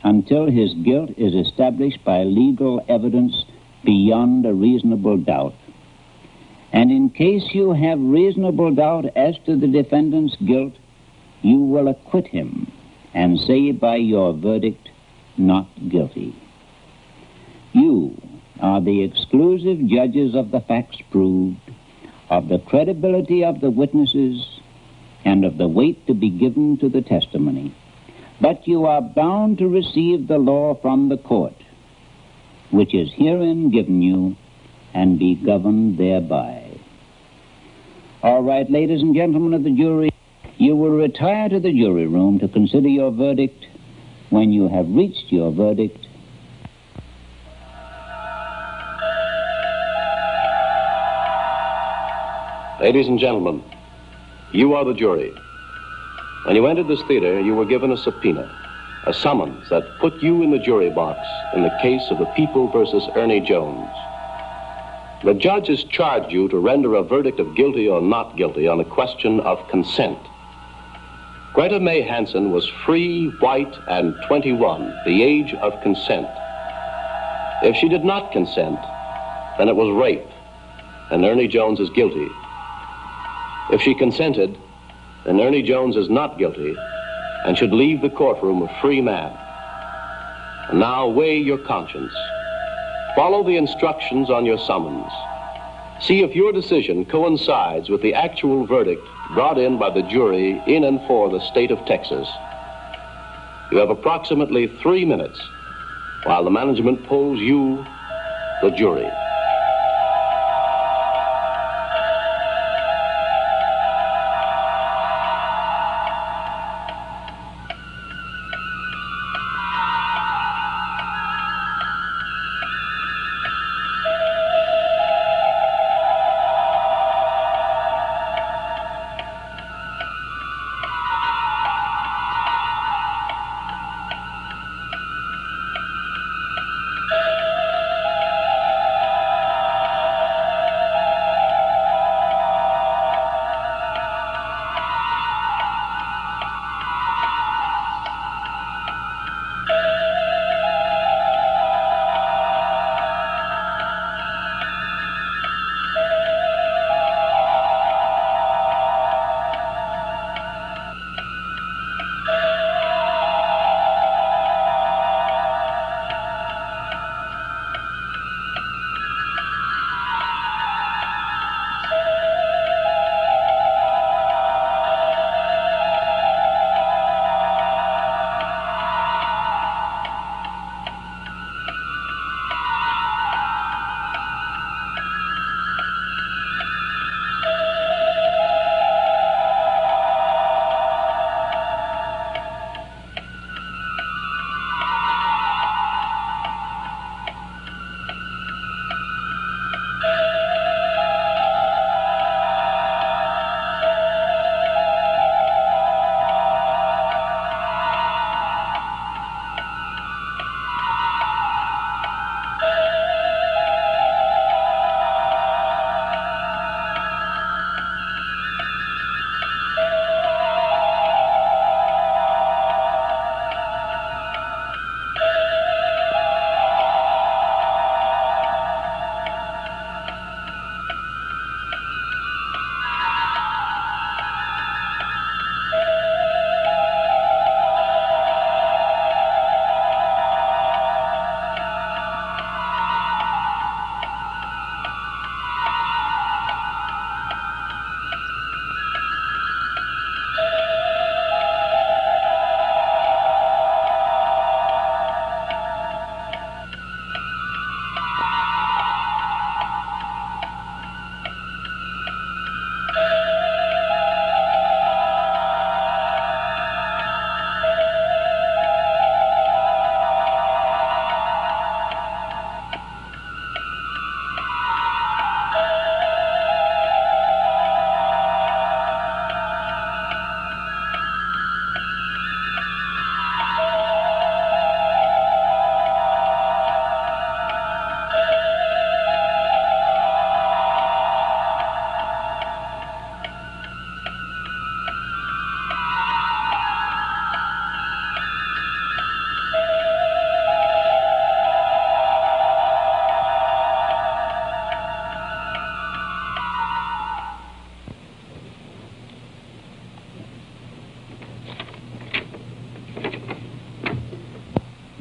until his guilt is established by legal evidence beyond a reasonable doubt. And in case you have reasonable doubt as to the defendant's guilt, you will acquit him and say by your verdict, not guilty. You are the exclusive judges of the facts proved, of the credibility of the witnesses, and of the weight to be given to the testimony. But you are bound to receive the law from the court, which is herein given you, and be governed thereby. All right, ladies and gentlemen of the jury, you will retire to the jury room to consider your verdict. When you have reached your verdict, ladies and gentlemen, you are the jury. When you entered this theater, you were given a subpoena, a summons that put you in the jury box in the case of the People versus Ernie Jones. The judge has charged you to render a verdict of guilty or not guilty on a question of consent. Greta May Hansen was free, white, and 21, the age of consent. If she did not consent, then it was rape, and Ernie Jones is guilty. If she consented, then Ernie Jones is not guilty and should leave the courtroom a free man. And now weigh your conscience. Follow the instructions on your summons. See if your decision coincides with the actual verdict brought in by the jury in and for the state of Texas. You have approximately 3 minutes while the management polls you, the jury.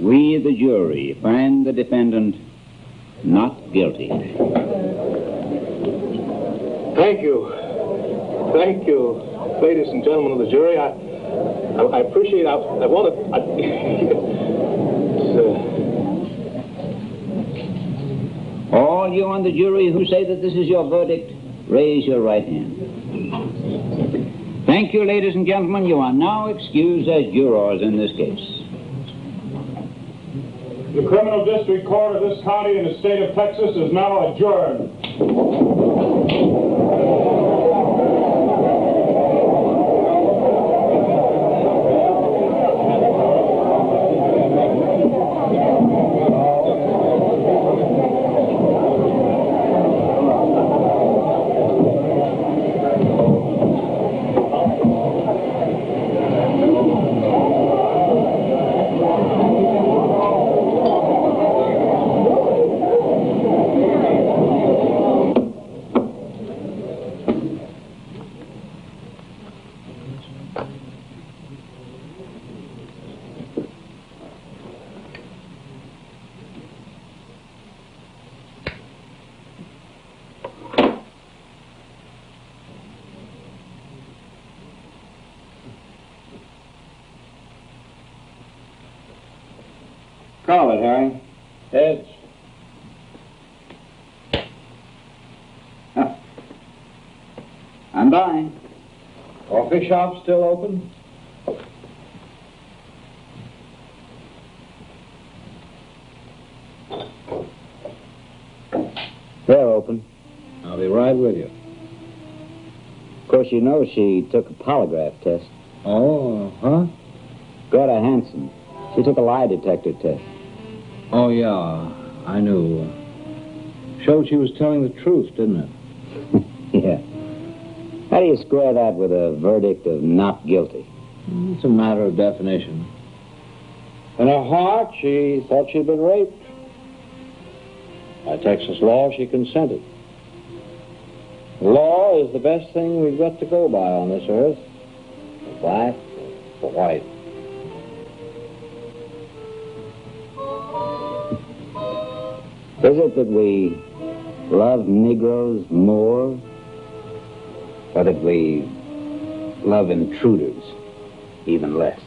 We, the jury, find the defendant not guilty. Thank you. Thank you, ladies and gentlemen of the jury. I appreciate. I want to. All you on the jury who say that this is your verdict, raise your right hand. Thank you, ladies and gentlemen. You are now excused as jurors in this case. The Criminal District Court of this county in the state of Texas is now adjourned. Call it, Harry. Heads. I'm buying. Coffee shop still open? They're open. I'll be right with you. Of course, you know she took a polygraph test. Oh, huh? Greta Hansen. She took a lie detector test. Oh, yeah, I knew. Showed she was telling the truth, didn't it? Yeah. How do you square that with a verdict of not guilty? It's a matter of definition. In her heart, she thought she'd been raped. By Texas law, she consented. Law is the best thing we've got to go by on this earth. For black, for white. Is it that we love Negroes more, or that we love intruders even less?